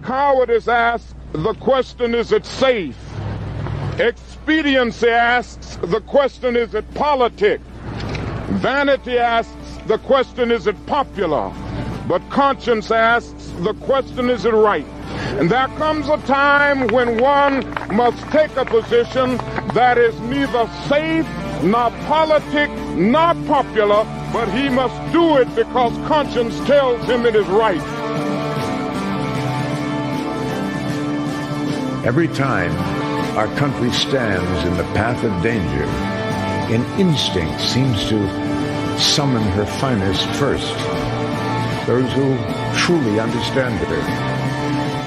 Cowardice asks, the question, is it safe? Expediency asks, the question, is it politic? Vanity asks, the question, is it popular? But conscience asks, the question, is it right? And there comes a time when one must take a position that is neither safe, nor politic, nor popular, but he must do it because conscience tells him it is right. Every time our country stands in the path of danger, an instinct seems to summon her finest first, those who truly understand her.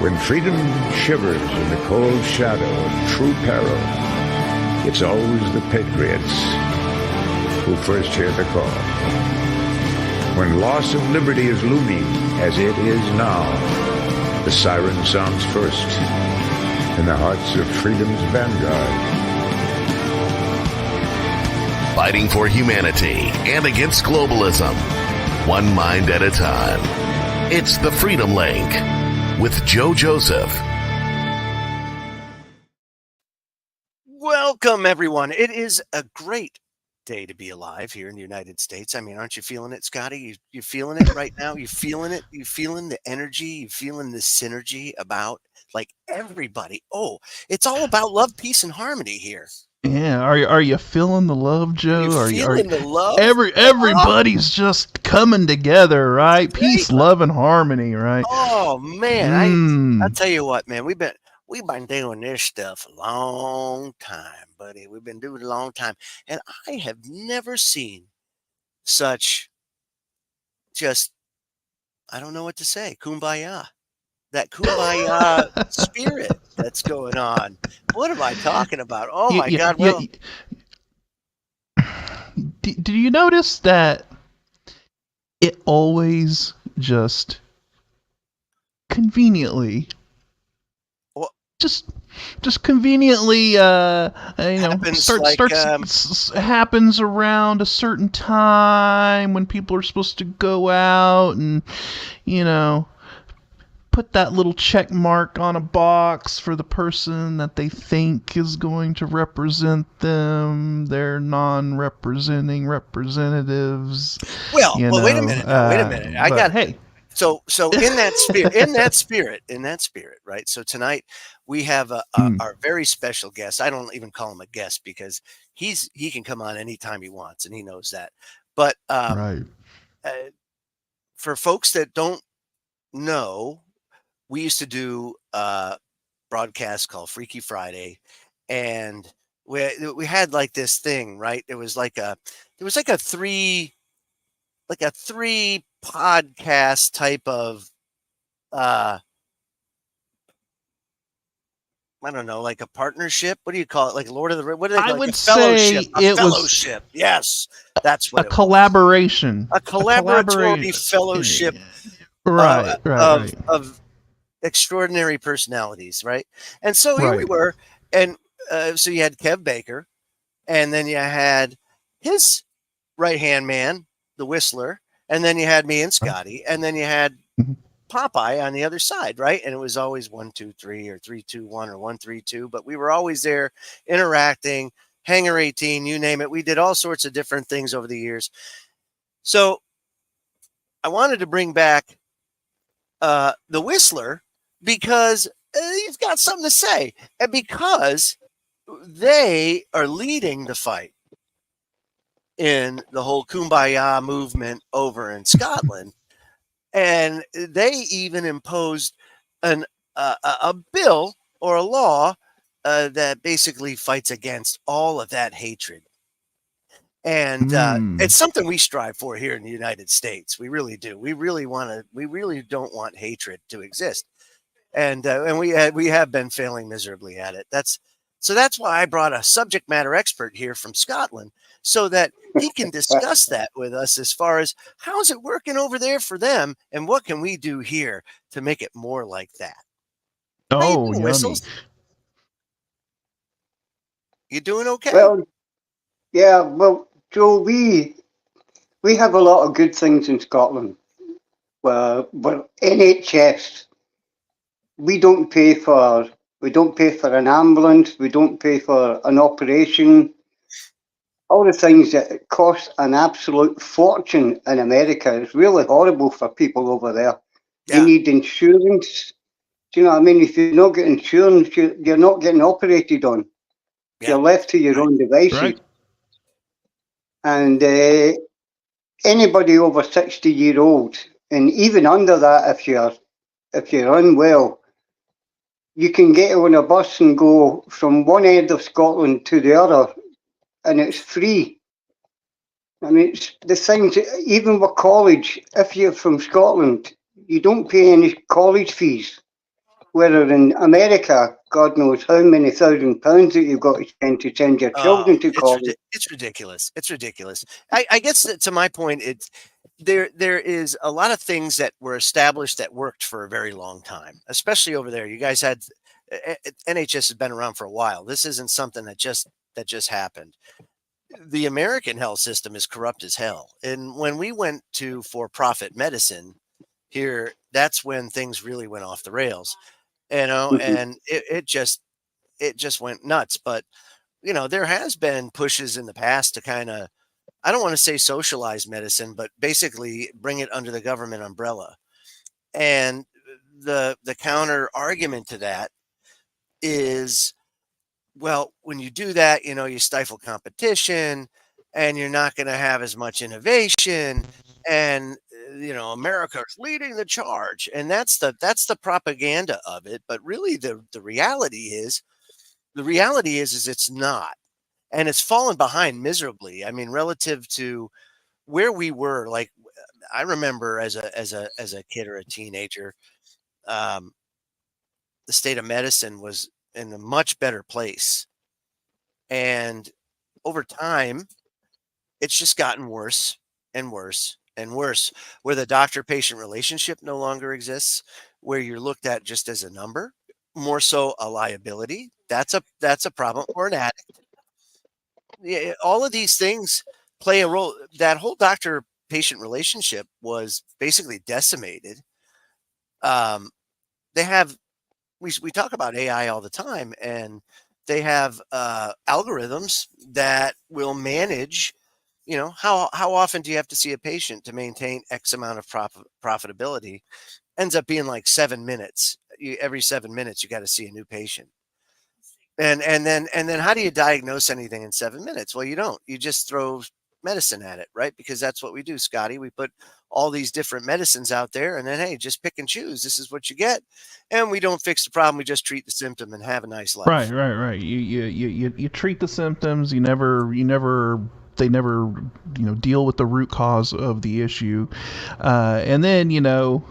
When freedom shivers in the cold shadow of true peril, it's always the patriots who first hear the call. When loss of liberty is looming, as it is now, the siren sounds first in the hearts of freedom's vanguard. Fighting for humanity and against globalism, one mind at a time. It's the Freedom Link with Joe Joseph. Welcome, everyone. It is a great day to be alive here in the United States. I mean, aren't you feeling it, Scotty? You feeling it right now? You feeling it? You feeling the energy? You feeling the synergy about like everybody? Oh, it's all about love, peace, and harmony here. Yeah, are you feeling the love, Joe? Are you feeling the love? Everybody's just coming together, right? Peace, love, and harmony, right? Oh man, I'll tell you what, man. We've been doing this stuff a long time, buddy. We've been doing it a long time, and I have never seen such just, I don't know what to say, kumbaya. That kumbaya spirit that's going on. What am I talking about? Oh my God! Well, do you notice that it always just conveniently, just conveniently, happens around a certain time when people are supposed to go out and, put that little check mark on a box for the person that they think is going to represent them, their non-representing representatives. Well, wait a minute. I got hey. So in that spirit, right? So tonight we have our very special guest. I don't even call him a guest because he can come on anytime he wants, and he knows that. But for folks that don't know, we used to do a broadcast called Freaky Friday, and we had like this thing, right? It was like a three podcast type of I don't know, like a partnership. What do you call it? Like Lord of the Rings? What do they call it? I would say it fellowship. Yes, that's what a collaboration. A collaboratory fellowship. Right. Of extraordinary personalities, right? And so here we were, and so you had Kev Baker, and then you had his right-hand man, the Whistler, and then you had me and Scotty, and then you had Popeye on the other side, right? And it was always 1, 2, 3, or 3, 2, 1, or 1, 3, 2, but we were always there interacting, Hangar 18, you name it. We did all sorts of different things over the years. So I wanted to bring back the Whistler because he's got something to say, and because they are leading the fight in the whole Kumbaya movement over in Scotland, and they even imposed a bill or a law that basically fights against all of that hatred. And it's something we strive for here in the United States. We really do. We really don't want hatred to exist. And we have been failing miserably at it. That's why I brought a subject matter expert here from Scotland so that he can discuss that with us as far as how's it working over there for them and what can we do here to make it more like that. Oh, yummy. Whistles? You doing okay? Well, yeah. Well, Joe, we have a lot of good things in Scotland. Well, NHS, we don't pay for an ambulance, we don't pay for an operation. All the things that cost an absolute fortune in America. It's really horrible for people over there. You need insurance. Do you know what I mean? If you not get insurance, you're not getting operated on. You're left to your own devices. Right. And anybody over 60-year-old, and even under that, if you're unwell, you can get on a bus and go from one end of Scotland to the other, and it's free. I mean, it's the things, even with college, if you're from Scotland, you don't pay any college fees. Whether in America, God knows how many £1,000 that you've got to spend to send your children to college. It's ridiculous. It's ridiculous. I guess that, to my point, there is a lot of things that were established that worked for a very long time, especially over there. You guys had NHS has been around for a while. This isn't something that just happened. The American health system is corrupt as hell. And when we went to for-profit medicine here, that's when things really went off the rails, and it just went nuts. But, there has been pushes in the past to kind of, I don't want to say socialize medicine, but basically bring it under the government umbrella. And the counter argument to that is, well, when you do that, you stifle competition and you're not going to have as much innovation. And, America's leading the charge. And that's the propaganda of it. But really, the reality is it's not. And it's fallen behind miserably. I mean, relative to where we were, like, I remember as a kid or a teenager, the state of medicine was in a much better place. And over time, it's just gotten worse and worse and worse, where the doctor-patient relationship no longer exists, where you're looked at just as a number, more so a liability. That's a problem, or an addict. Yeah, all of these things play a role. That whole doctor-patient relationship was basically decimated. They have, we talk about AI all the time, and they have algorithms that will manage, how often do you have to see a patient to maintain X amount of profitability? Ends up being like 7 minutes. Every 7 minutes, you got to see a new patient. And then how do you diagnose anything in 7 minutes? Well, you don't. You just throw medicine at it, right? Because that's what we do, Scotty. We put all these different medicines out there, and then, hey, just pick and choose. This is what you get. And we don't fix the problem. We just treat the symptom and have a nice life. Right. You treat the symptoms. They never deal with the root cause of the issue. And then,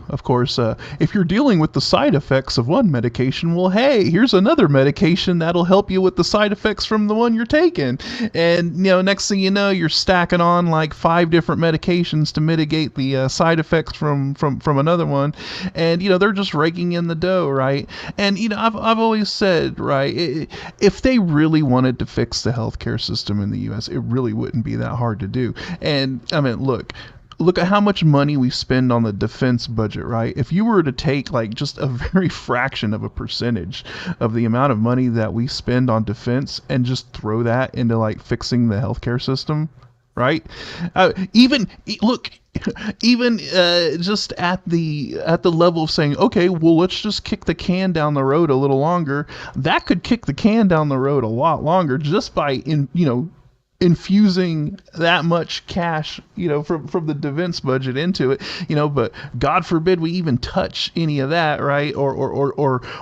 of course, if you're dealing with the side effects of one medication, well, hey, here's another medication that'll help you with the side effects from the one you're taking. And, next thing you know, you're stacking on like 5 different medications to mitigate the side effects from another one. And, they're just raking in the dough, right? And, I've always said, right, if they really wanted to fix the healthcare system in the U.S., it really wouldn't be that hard to do. And I mean, look at how much money we spend on the defense budget, right? If you were to take like just a very fraction of a percentage of the amount of money that we spend on defense and just throw that into like fixing the healthcare system, right? Even just at the level of saying, okay, well, let's just kick the can down the road a little longer. That could kick the can down the road a lot longer just by infusing that much cash, from the defense budget into it, but God forbid we even touch any of that, right? Or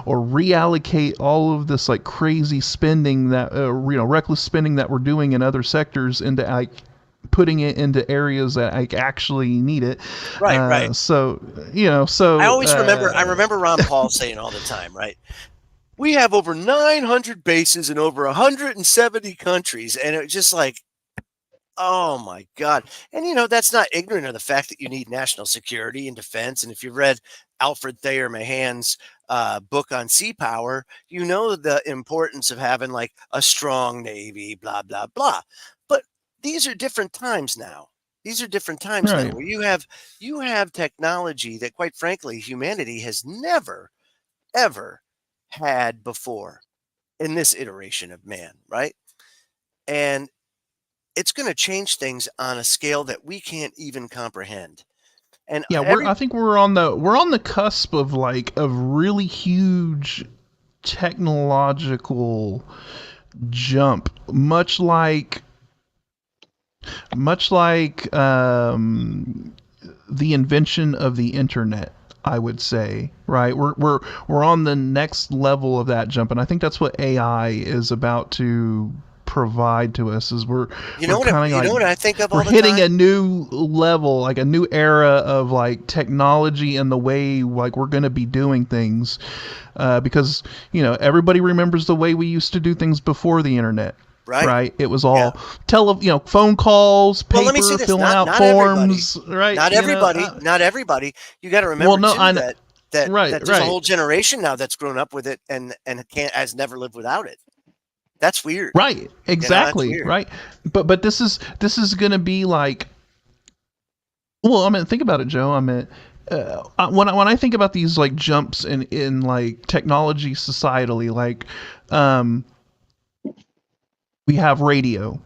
reallocate all of this like crazy spending that, reckless spending that we're doing in other sectors into like putting it into areas that like actually need it. Right. So I always remember Ron Paul saying all the time, right? We have over 900 bases in over 170 countries. And it's just like, oh my God. And, that's not ignorant of the fact that you need national security and defense. And if you've read Alfred Thayer Mahan's book on sea power, you know the importance of having like a strong Navy, blah, blah, blah. But these are different times now. Right. Where you have technology that, quite frankly, humanity has never ever had before in this iteration of man, right? And it's going to change things on a scale that we can't even comprehend. And Yeah, I think we're on the cusp of like a really huge technological jump, much like the invention of the internet, I would say, right? We're on the next level of that jump, and I think that's what AI is about to provide to us. Is we're what I think of all we're the hitting time? a new level, like a new era of like technology and the way like we're going to be doing things, because everybody remembers the way we used to do things before the internet. Right. Right. It was Yeah. all phone calls, paper, Well, let me say this: filling out not forms. everybody, Right. not everybody. You got to Well, remember no, too that right, there's a right. whole generation now that's grown up with it and has never lived without it. That's weird. Right. Exactly. That's weird. Right. But this is going to be like, well, I mean, think about it, Joe. I mean, when I think about these like jumps in like technology societally, like, we have radio.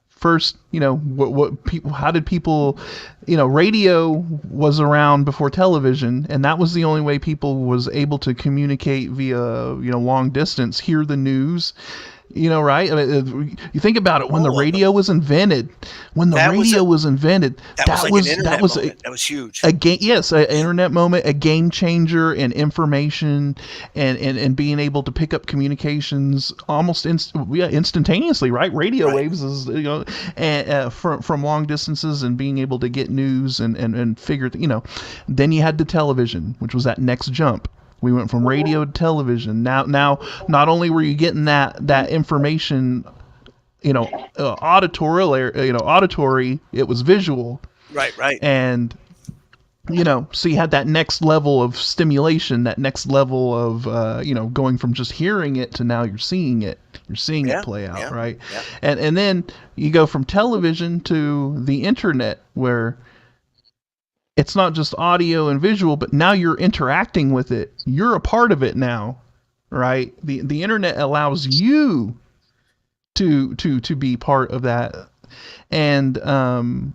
First, what people, how did people, radio was around before television, and that was the only way people was able to communicate via, long distance, hear the news. Right? I mean, you think about it. When the radio was invented, that was huge. A game, yes, an internet moment, a game changer in information and being able to pick up communications almost instantaneously. Right? Radio waves is and from long distances and being able to get news and figure. Then you had the television, which was that next jump. We went from radio to television. Now, not only were you getting that information, auditory, it was visual. Right. And, so you had that next level of stimulation, that next level of, going from just hearing it to now you're seeing it. You're seeing it play out, right? Yeah. And then you go from television to the internet, where it's not just audio and visual, but now you're interacting with it. You're a part of it now, right? The internet allows you to be part of that, and and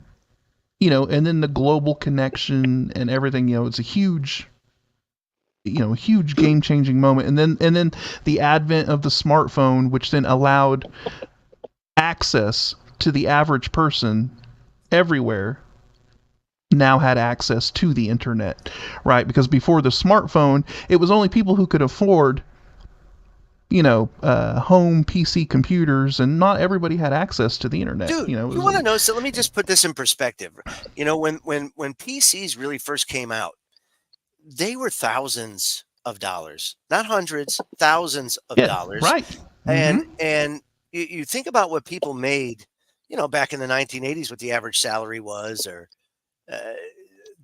then the global connection and everything. It's a huge game changing moment, and then the advent of the smartphone, which then allowed access to the average person everywhere. Now had access to the internet, right? Because before the smartphone, it was only people who could afford, home PC computers, and not everybody had access to the internet. Dude, you want to know? So let me just put this in perspective. When PCs really first came out, they were thousands of dollars, not hundreds, thousands of dollars, right? And you think about what people made, back in the 1980s, what the average salary was, or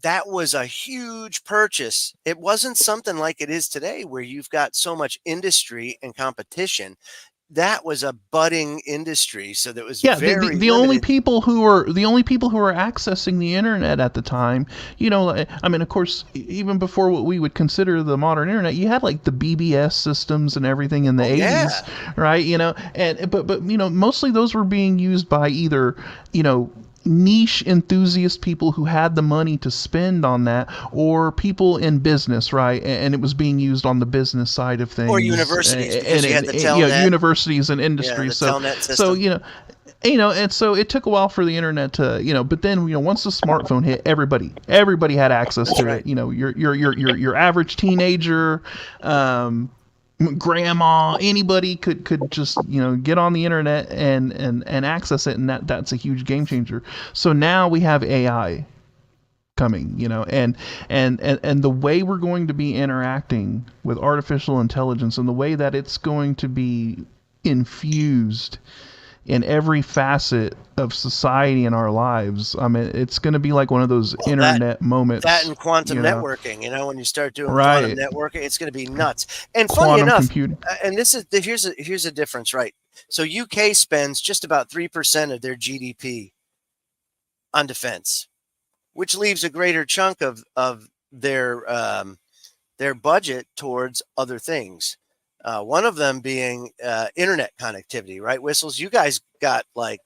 that was a huge purchase. It wasn't something like it is today, where you've got so much industry and competition. That was a budding industry, so that was very the only people who were accessing the internet at the time. I mean, of course, even before what we would consider the modern internet, you had like the BBS systems and everything in the 80s, right? But mostly those were being used by either niche enthusiast people who had the money to spend on that, or people in business, right? And it was being used on the business side of things, or universities, because you had the telnet, universities and industry. And so it took a while for the internet to, but then once the smartphone hit, everybody had access to it. Your average teenager, grandma, anybody could just get on the internet and access it, and that's a huge game changer. So now we have AI coming, and the way we're going to be interacting with artificial intelligence, and the way that it's going to be infused in every facet of society in our lives. I mean, it's going to be like one of those internet moments. That and quantum networking, when you start doing quantum networking, it's going to be nuts. And funny enough, and here's a difference, right? So UK spends just about 3% of their GDP on defense, which leaves a greater chunk of their their budget towards other things. One of them being internet connectivity, right? Whistles, you guys got like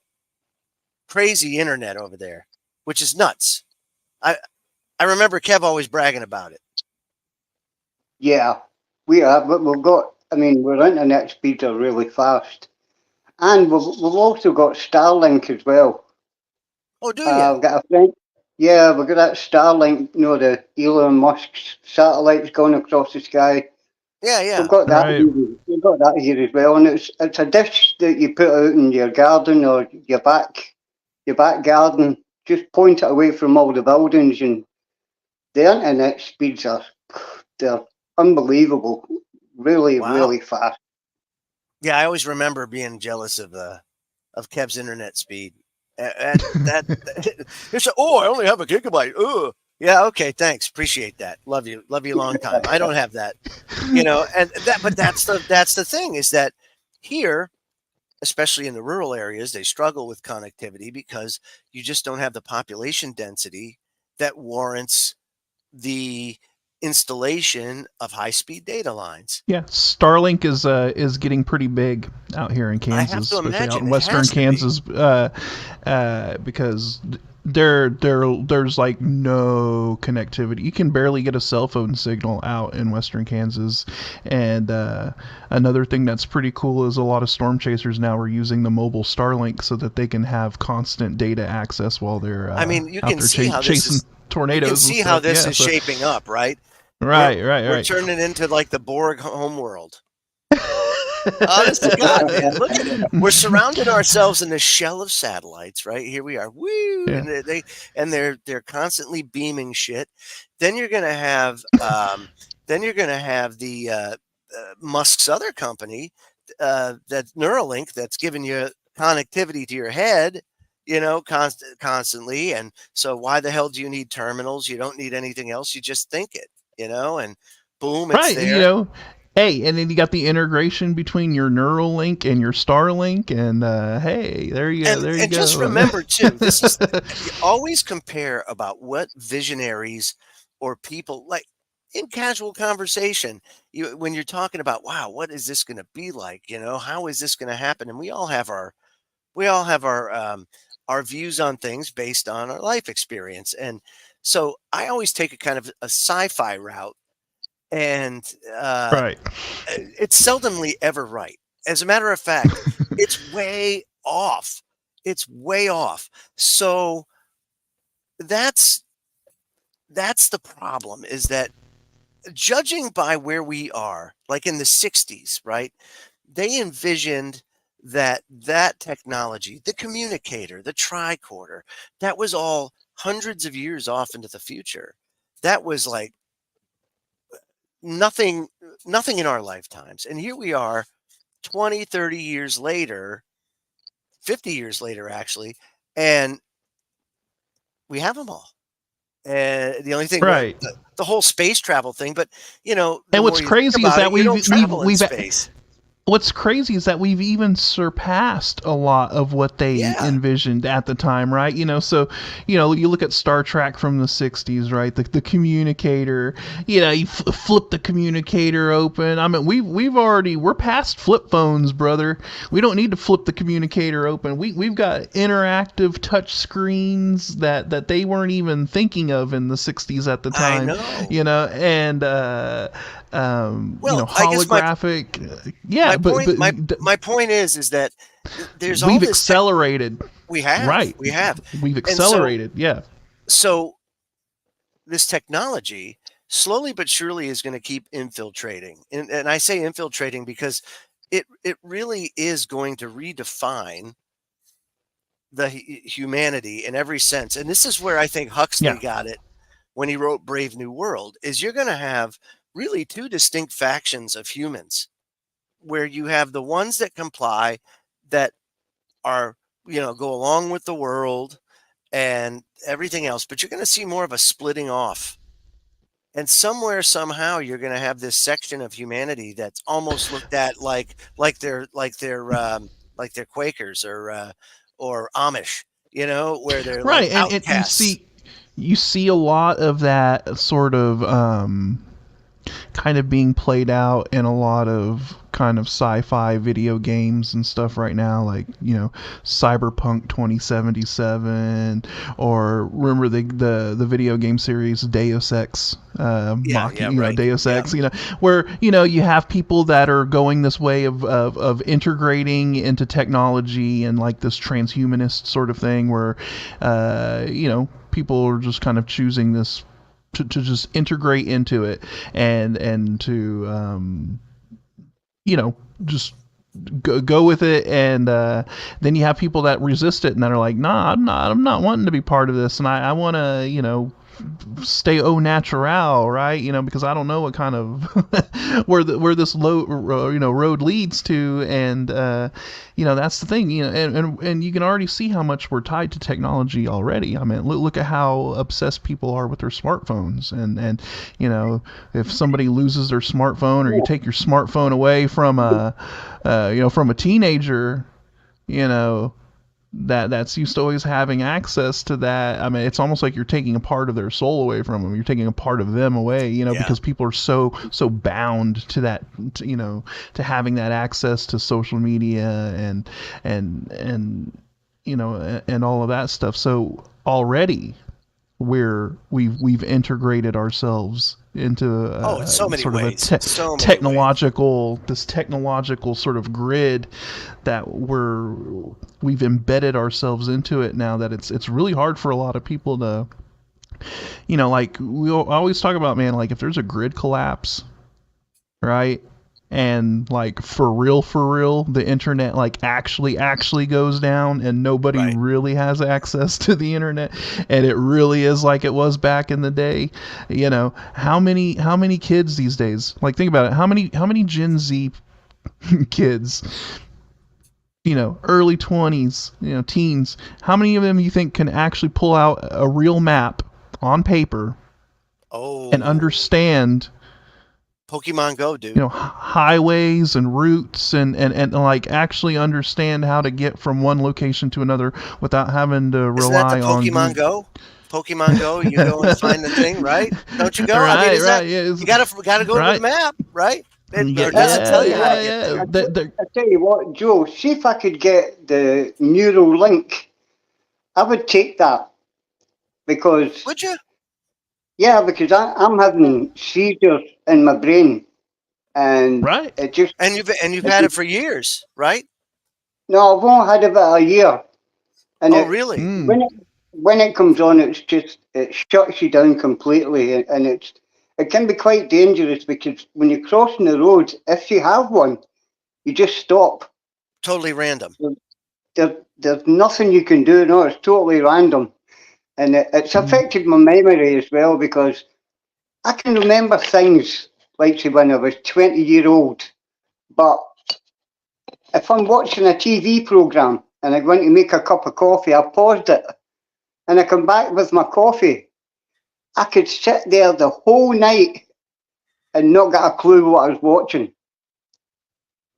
crazy internet over there, which is nuts. I remember Kev always bragging about it. Yeah, we have, but we've got, I mean, our internet speeds are really fast. And we've also got Starlink as well. Oh, do you? I've got a friend. Yeah, we've got that Starlink, the Elon Musk's satellites going across the sky. Yeah. We've got that. Right. Here. We've got that here as well, and it's a dish that you put out in your garden or your back garden. Just point it away from all the buildings, and the internet speeds they're unbelievable. Really, Wow. really fast. Yeah, I always remember being jealous of Kev's internet speed. It's oh, I only have a gigabyte. Oh, yeah, okay, thanks, appreciate that. Love you long time. I don't have that, and but that's the thing is that here, especially in the rural areas, they struggle with connectivity because you just don't have the population density that warrants the installation of high-speed data lines. Yeah, Starlink is getting pretty big out here in Kansas, especially out in western Kansas, because there's like no connectivity. You can barely get a cell phone signal out in western Kansas. And another thing that's pretty cool is a lot of storm chasers now are using the mobile Starlink so that they can have constant data access while they're I mean, you out can there see how chasing this is, tornadoes. You can see how this is shaping up, right? We're turning into like the Borg homeworld. Honest to God, man, look at it. We're surrounding ourselves in a shell of satellites, right? Here we are. Woo! Yeah. And they're constantly beaming shit. Then you're gonna have the Musk's other company, that's Neuralink, that's giving you connectivity to your head, constantly. And so why the hell do you need terminals? You don't need anything else. You just think it. And boom, it's there. Hey, and then you got the integration between your Neuralink and your Starlink, and hey, there you go. And just remember too, this is you always compare about what visionaries or people like in casual conversation. When you're talking about, wow, what is this going to be like? How is this going to happen? And we all have our views on things based on our life experience. And so I always take a kind of a sci-fi route, and it's seldomly ever right. As a matter of fact, it's way off. It's way off. So that's the problem, is that judging by where we are, like in the 60s, right? They envisioned that technology, the communicator, the tricorder, that was all hundreds of years off into the future. That was like nothing in our lifetimes. And here we are 20, 30 years later, 50 years later, actually, and we have them all. And the only thing, right, the whole space travel thing, but and what's crazy is that we've space. What's crazy is that we've even surpassed a lot of what they envisioned at the time, right? So, you look at Star Trek from the 60s, right? The communicator, you flip the communicator open. I mean, we're past flip phones, brother. We don't need to flip the communicator open. We've got interactive touch screens that they weren't even thinking of in the 60s at the time. I know. And holographic. My point is that there's all we've this accelerated. We have. We've accelerated. So this technology slowly but surely is going to keep infiltrating, and I say infiltrating because it really is going to redefine the humanity in every sense. And this is where I think Huxley got it when he wrote Brave New World. Is you're going to have really two distinct factions of humans, where you have the ones that comply, that are, go along with the world and everything else, but you're going to see more of a splitting off. And somewhere, somehow, you're going to have this section of humanity that's almost looked at like they're Quakers or Amish, where they're right, like and you see a lot of that sort of kind of being played out in a lot of kind of sci-fi video games and stuff right now, like, you know, Cyberpunk 2077, or remember the video game series Deus Ex, Deus Ex, you know, where, you know, you have people that are going this way of integrating into technology and like this transhumanist sort of thing where, you know, people are just kind of choosing this to just integrate into it and to you know, just go with it, and then you have people that resist it and that are like, nah, I'm not wanting to be part of this, and I want to, you know, stay au natural, right? You know, because I don't know what kind of where this road leads to, and you know, that's the thing, you know, and you can already see how much we're tied to technology already. I mean, look at how obsessed people are with their smartphones, and you know, if somebody loses their smartphone, or you take your smartphone away from from a teenager, you know, that's used to always having access to that. I mean, it's almost like you're taking a part of their soul away from them. You're taking a part of them away, you know, because people are so bound to that, you know, to having that access to social media and you know, and all of that stuff. So already we've integrated ourselves into so many sort ways. of a technological sort of grid that we've embedded ourselves into it now, that it's really hard for a lot of people to, you know, like we always talk about, man, like if there's a grid collapse, right? And like for real, the internet like actually goes down, and nobody really has access to the internet, and it really is like it was back in the day. You know, how many kids these days? Like, think about it. How many Gen Z kids, you know, early 20s, you know, teens? How many of them you think can actually pull out a real map on paper and understand Pokemon Go, dude? You know, highways and routes and like actually understand how to get from one location to another without having to rely on Pokemon Go. Pokemon Go, you go and find the thing, right? Don't you go? Right, I mean, you gotta go to the map, right? It doesn't tell you how to get there. I tell you what, Joe, see if I could get the Neuralink, I would take that, because would you? Yeah, because I'm having seizures in my brain, and it just and you've had it for years, right? No, I've only had it about a year. And really? When it comes on, it shuts you down completely, and it can be quite dangerous, because when you're crossing the road, if you have one, you just stop. Totally random. There's nothing you can do. No, it's totally random. And it's affected my memory as well, because I can remember things like, say, when I was 20-year-old. But if I'm watching a TV programme and I'm going to make a cup of coffee, I paused it and I come back with my coffee. I could sit there the whole night and not get a clue what I was watching.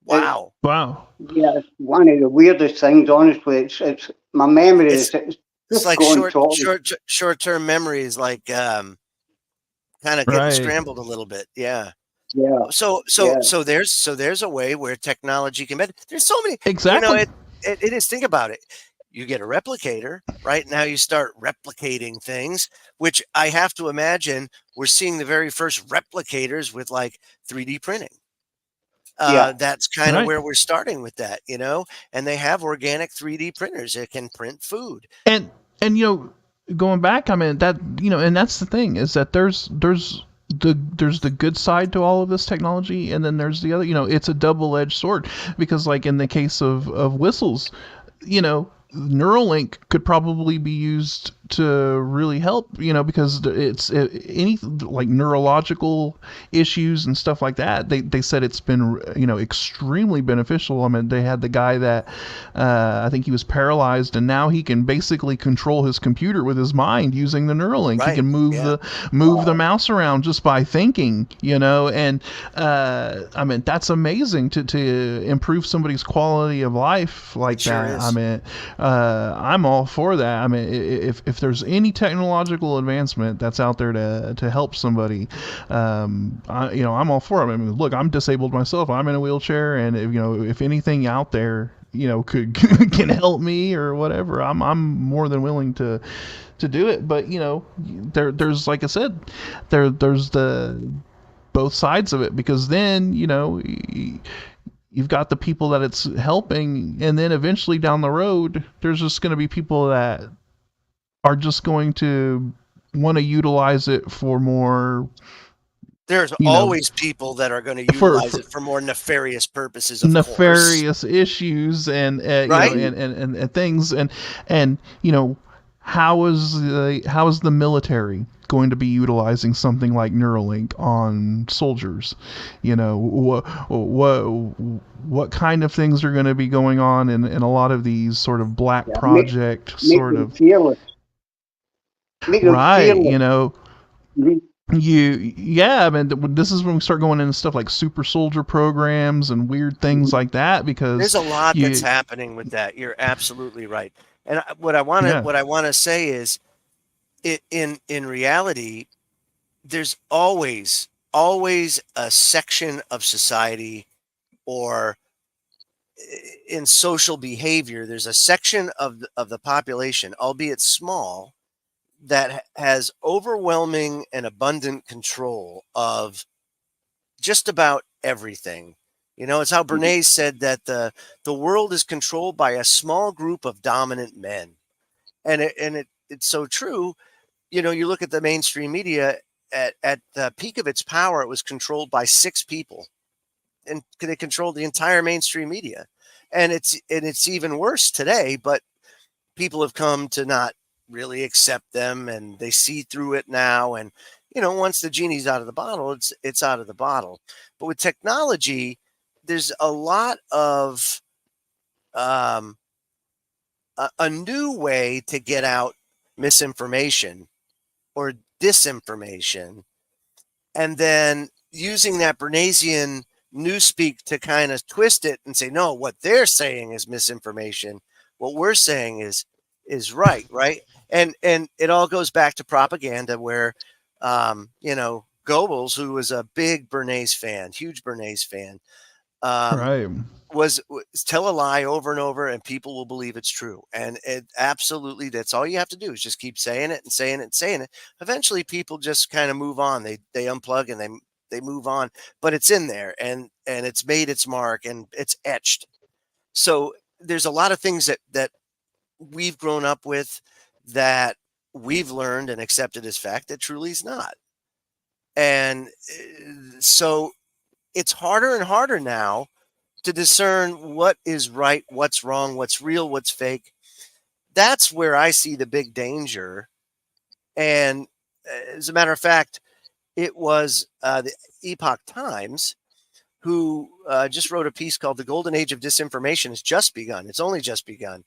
Wow. Yeah, it's one of the weirdest things, honestly. It's my memory is... It's like short-term memories, like kind of getting scrambled a little bit. Yeah. So there's a way where technology can be. There's so many. Exactly. You know, it is. Think about it. You get a replicator, right? Now you start replicating things, which I have to imagine we're seeing the very first replicators with like 3D printing. That's kind of where we're starting with that, you know, and they have organic 3D printers that can print food. And you know, going back, I mean, that, you know, and that's the thing, is that there's the good side to all of this technology, and then there's the other, you know, it's a double-edged sword, because like in the case of whistles, you know, Neuralink could probably be used to really help, you know, because it's any like neurological issues and stuff like that. They said it's been, you know, extremely beneficial. I mean, they had the guy that I think he was paralyzed, and now he can basically control his computer with his mind using the Neuralink. He can move the mouse around just by thinking, you know, and I mean, that's amazing to improve somebody's quality of life like that. I mean, I'm all for that. I mean, if there's any technological advancement that's out there to help somebody, I'm all for it. I mean, look, I'm disabled myself. I'm in a wheelchair, and if anything out there, could can help me or whatever, I'm more than willing to do it. But there's, like I said, there's the both sides of it, because then you've got the people that it's helping, and then eventually down the road there's just going to be people that are just going to want to utilize it for more. There's always people that are going to utilize it for more nefarious purposes, of nefarious issues and right? and things, and how is the military going to be utilizing something like Neuralink on soldiers? What kind of things are going to be going on in a lot of these sort of black project make them fearless. Make them right fearless. I mean, this is when we start going into stuff like super soldier programs and weird things like that, because there's a lot that's happening with that. You're absolutely right. And what I want to say is, in reality, there's always a section of society, or in social behavior, there's a section of the population, albeit small, that has overwhelming and abundant control of just about everything. It's how Bernays said that the world is controlled by a small group of dominant men. And it's so true. You look at the mainstream media, at the peak of its power, it was controlled by 6 people, and they controlled the entire mainstream media. And it's even worse today, but people have come to not really accept them, and they see through it now. And once the genie's out of the bottle, it's out of the bottle. But with technology, there's a lot of a new way to get out misinformation or disinformation, and then using that Bernaysian newspeak to kind of twist it and say, no, what they're saying is misinformation, what we're saying is right. And it all goes back to propaganda, where Goebbels, who was a big Bernays fan, huge Bernays fan, right, was tell a lie over and over, and people will believe it's true. And it absolutely, that's all you have to do, is just keep saying it and saying it and saying it. Eventually people just kind of move on. They unplug and they move on, but it's in there, and it's made its mark, and it's etched. So there's a lot of things that we've grown up with, that we've learned and accepted as fact, that truly is not. And so it's harder and harder now to discern what is right, what's wrong, what's real, what's fake. That's where I see the big danger. And as a matter of fact, it was the Epoch Times who just wrote a piece called "The Golden Age of Disinformation Has Just Begun." It's only just begun.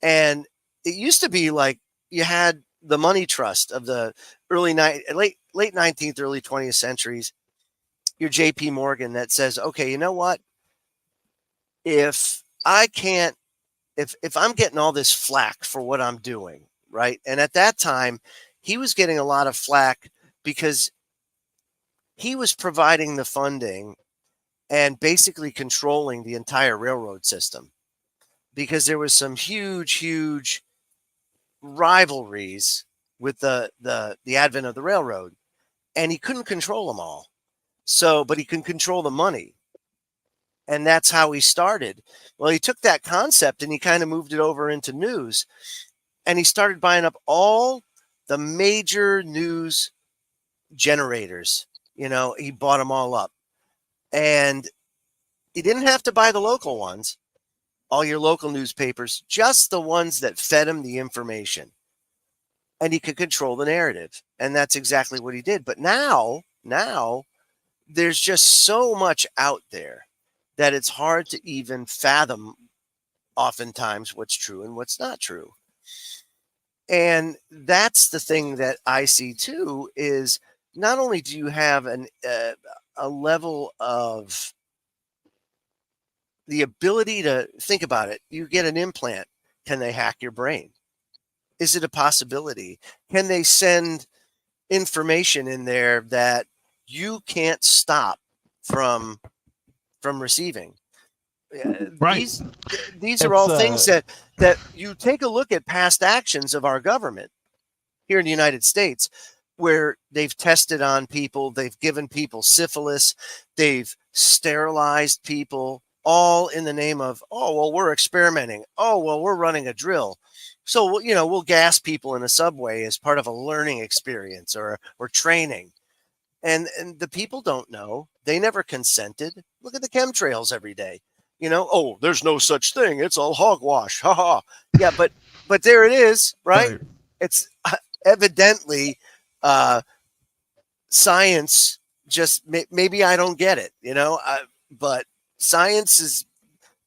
And it used to be like you had the money trust of the late 19th, early 20th centuries, your JP Morgan, that says, okay, you know what? If I'm getting all this flack for what I'm doing, right? And at that time, he was getting a lot of flack because he was providing the funding and basically controlling the entire railroad system, because there was some huge rivalries with the advent of the railroad, and he couldn't control them all. So, but he can control the money. And that's how he started. Well, he took that concept and he kind of moved it over into news, and he started buying up all the major news generators. He bought them all up, and he didn't have to buy the local ones, all your local newspapers, just the ones that fed him the information, and he could control the narrative. And that's exactly what he did. But now there's just so much out there that it's hard to even fathom oftentimes what's true and what's not true. And that's the thing that I see too, is not only do you have a level of the ability to think about it, you get an implant, Can they hack your brain? Is it a possibility? Can they send information in there that you can't stop from receiving? Right. These are It's all things that you take a look at past actions of our government here in the United States, where they've tested on people, they've given people syphilis, they've sterilized people, all in the name of, oh, well, we're experimenting. Oh, well, we're running a drill. So, we'll gas people in a subway as part of a learning experience or training. And the people don't know. They never consented. Look at the chemtrails every day. Oh, there's no such thing. It's all hogwash. Ha ha. Yeah, but there it is, right? It's evidently science. Just maybe I don't get it, but science is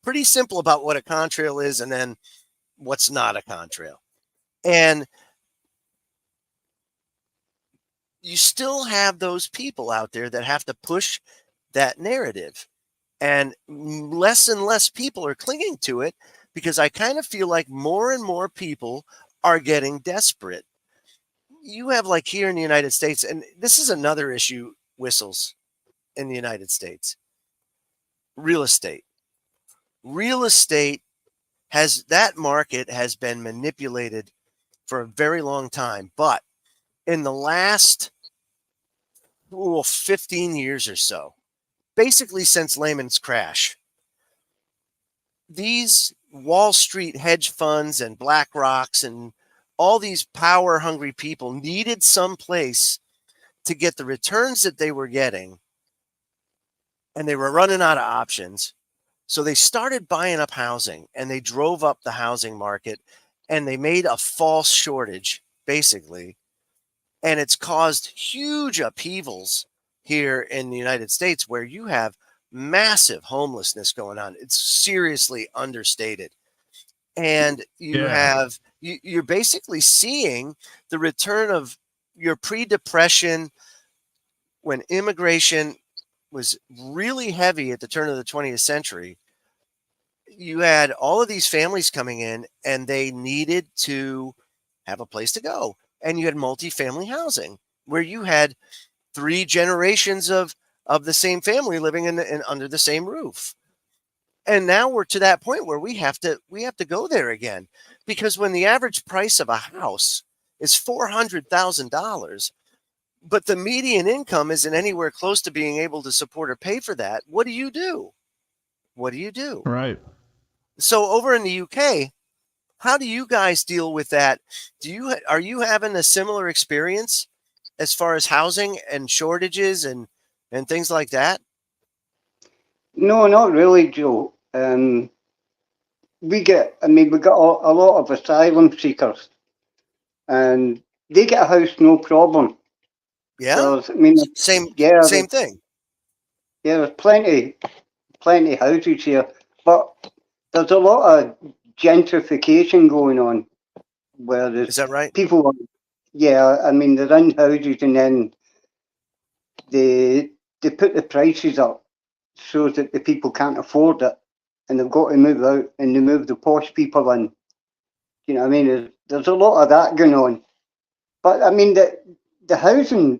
pretty simple about what a contrail is and then what's not a contrail. And you still have those people out there that have to push that narrative. And less people are clinging to it, because I kind of feel like more and more people are getting desperate. You have, like, here in the United States, and this is another issue, Whistles, in the United States, real estate. Real estate that market has been manipulated for a very long time. But in the last 15 years or so, basically since Lehman's crash, these Wall Street hedge funds and BlackRocks and all these power hungry people needed some place to get the returns that they were getting, and they were running out of options. So they started buying up housing, and they drove up the housing market, and they made a false shortage, basically. And it's caused huge upheavals here in the United States, where you have massive homelessness going on. It's seriously understated. And you're basically seeing the return of your pre-depression, when immigration was really heavy at the turn of the 20th century. You had all of these families coming in, and they needed to have a place to go. And you had multifamily housing, where you had 3 generations of the same family living in under the same roof. And now we're to that point where we have to go there again, because when the average price of a house is $400,000, but the median income isn't anywhere close to being able to support or pay for that, what do you do? What do you do? Right. So over in the UK, how do you guys deal with that? Are you having a similar experience as far as housing and shortages and things like that? No, not really, Joe. We got a lot of asylum seekers, and they get a house no problem. Yeah. Same thing. Yeah, there's plenty houses here, but there's a lot of gentrification going on, where there's Is that right? people. Yeah, they're in houses, and then they put the prices up so that the people can't afford it, and they've got to move out, and they move the posh people in. You know what I mean? There's a lot of that going on, but the housing,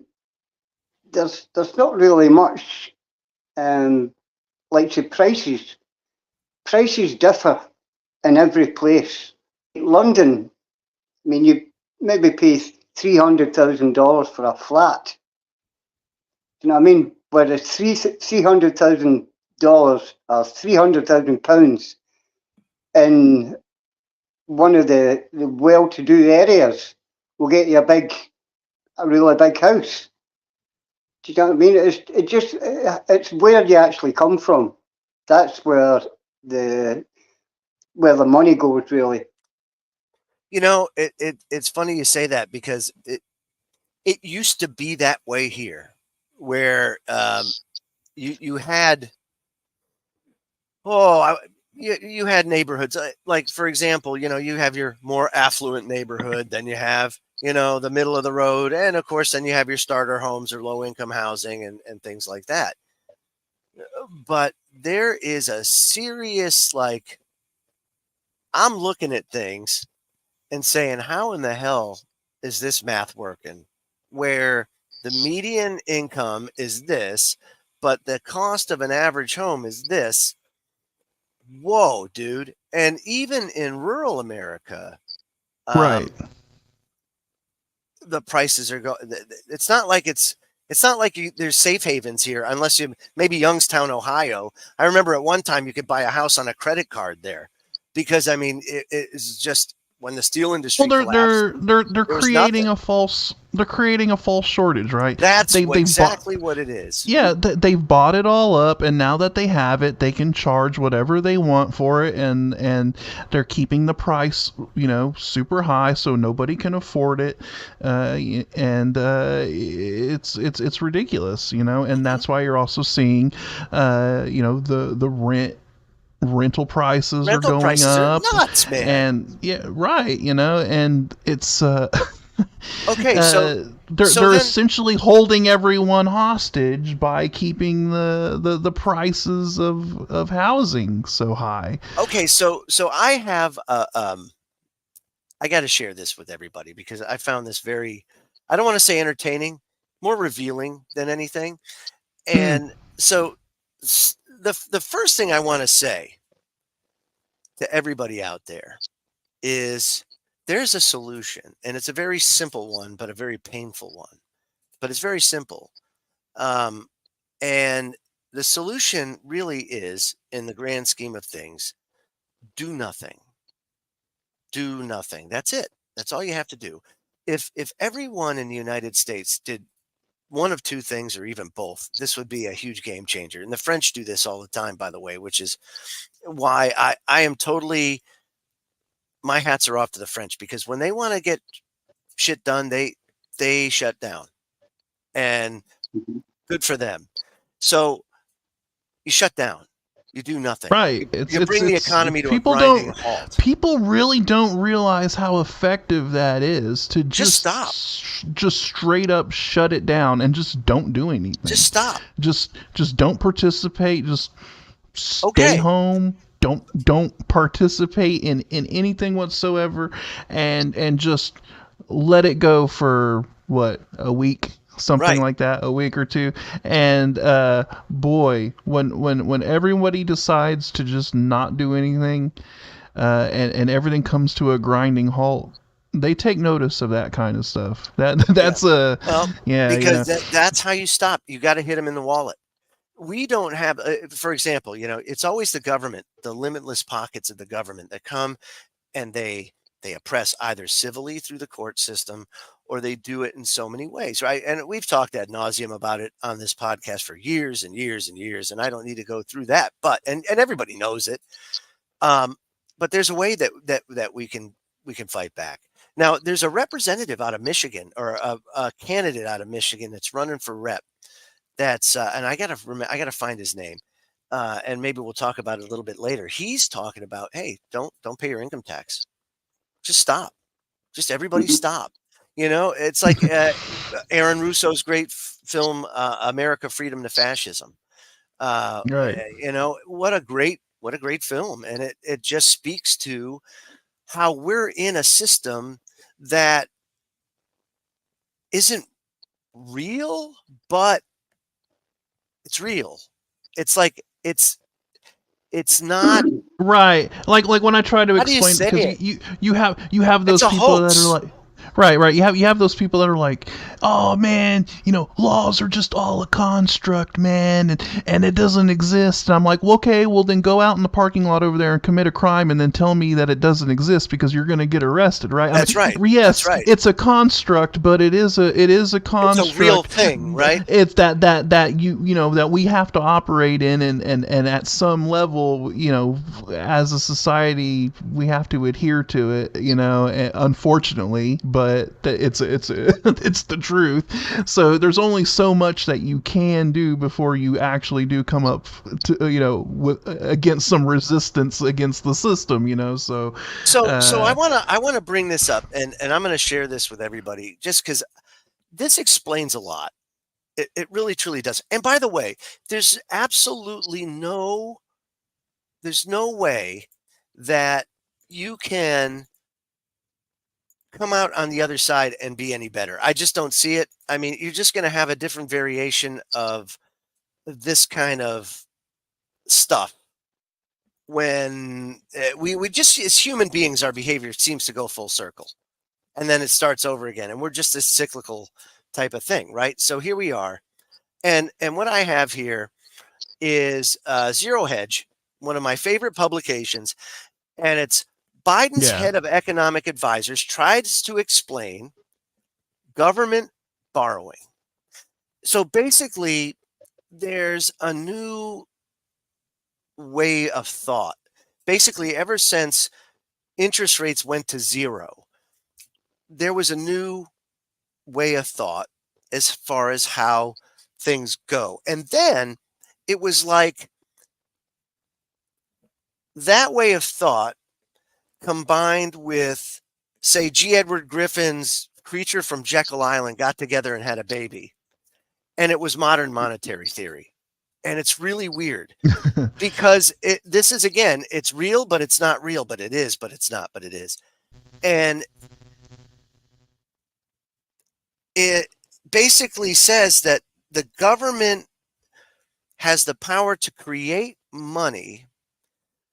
there's not really much. Like the prices differ in every place. London, you maybe pay $300,000 for a flat. You know what I mean? Whereas $300,000 or £300,000 in one of the well-to-do areas will get you a really big house. Do you know what I mean? It's where you actually come from. That's where the money goes, really. It's funny you say that, because it used to be that way here, where you had you had neighborhoods, like, for example, you have your more affluent neighborhood, then you have the middle of the road, and of course then you have your starter homes or low income housing and things like that. But there is a serious, like, I'm looking at things and saying, how in the hell is this math working? Where the median income is this, but the cost of an average home is this. Whoa, dude. And even in rural America, Right. the prices are going. It's not like there's safe havens here, unless you maybe Youngstown, Ohio. I remember at one time you could buy a house on a credit card there, because I mean it's just when the steel Well, industry they're collapsed, they're they're there was creating nothing. they're creating a false shortage, right? That's They've exactly what it is. Yeah, they've bought it all up, and now that they have it, they can charge whatever they want for it, and they're keeping the price, super high, so nobody can afford it, and it's ridiculous, and that's why you're also seeing, the rental prices are Rental going prices are up, nuts, man. and yeah, right, and it's Okay, so they're then, essentially holding everyone hostage by keeping the prices of housing so high. okay, so I have I got to share this with everybody, because I found this very, I don't want to say entertaining, more revealing than anything. And so the first thing I want to say to everybody out there is there's a solution, and it's a very simple one, but a very painful one. But it's very simple. And the solution really is, in the grand scheme of things, do nothing. Do nothing. That's it. That's all you have to do. If everyone in the United States did one of two things, or even both, this would be a huge game changer. And the French do this all the time, by the way, which is why I am totally, my hats are off to the French, because when they want to get shit done, they shut down, and good for them. So you shut down, you do nothing. Right. You bring the economy to a people grinding halt. People really don't realize how effective that is to Just stop. Just straight up shut it down and just don't do anything. Just stop. Just don't participate. Just stay Okay. home. Don't participate in anything whatsoever, and just let it go for what, a week, something Right. like that, a week or two. And boy, when everybody decides to just not do anything, and everything comes to a grinding halt, they take notice of that kind of stuff. That's because that's how you stop. You got to hit them in the wallet. We don't have, for example, it's always the government, the limitless pockets of the government that come and they oppress either civilly through the court system, or they do it in so many ways, right? And we've talked ad nauseum about it on this podcast for years and years and years, and I don't need to go through that, but and everybody knows it. But there's a way that we can fight back. Now, there's a representative out of Michigan, or a candidate out of Michigan that's running for rep. That's and I gotta find his name, and maybe we'll talk about it a little bit later. He's talking about, hey, don't pay your income tax. Just stop. Just everybody stop. It's like Aaron Russo's great film, America, Freedom to Fascism. Right. What a great film, and it just speaks to how we're in a system that isn't real, but it's real. It's like it's not right. Like when I try to How do you explain, say because it? you have those It's a people hoax. that are like, right. You have those people that are like, oh man, laws are just all a construct, man, and it doesn't exist. And I'm like, well, okay, well then go out in the parking lot over there and commit a crime, and then tell me that it doesn't exist, because you're going to get arrested, right? That's right. Yes, That's right. it's a construct, but it is a construct. It's a real thing, right? It's that you know that we have to operate in, and at some level, as a society, we have to adhere to it, unfortunately, but it's it's the truth. So there's only so much that you can do before you actually do come up to against some resistance against the system. So I want to bring this up, and I'm going to share this with everybody, just because this explains a lot. It really truly does. And by the way, there's absolutely no way that you can come out on the other side and be any better. I just don't see it. I mean, you're just going to have a different variation of this kind of stuff when we just, as human beings, our behavior seems to go full circle and then it starts over again. And we're just this cyclical type of thing, right? So here we are. And what I have here is Zero Hedge, one of my favorite publications. And it's Biden's head of economic advisors tries to explain government borrowing. So basically, there's a new way of thought. Basically, ever since interest rates went to zero, there was a new way of thought as far as how things go. And then it was like that way of thought combined with, say, G. Edward Griffin's Creature from Jekyll Island got together and had a baby. And it was modern monetary theory. And it's really weird because this is, again, it's real, but it's not real, but it is, but it's not, but it is. And it basically says that the government has the power to create money.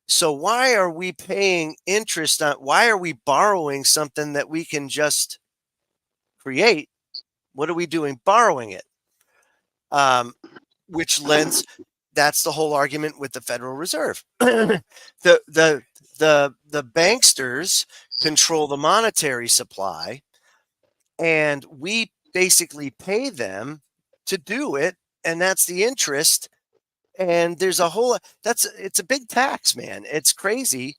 So why are we paying interest on, why are we borrowing something that we can just create? What are we doing borrowing it? Which lends, that's the whole argument with the Federal Reserve. The banksters control the monetary supply, and we basically pay them to do it, and that's the interest. And there's a whole, it's a big tax, man. It's crazy.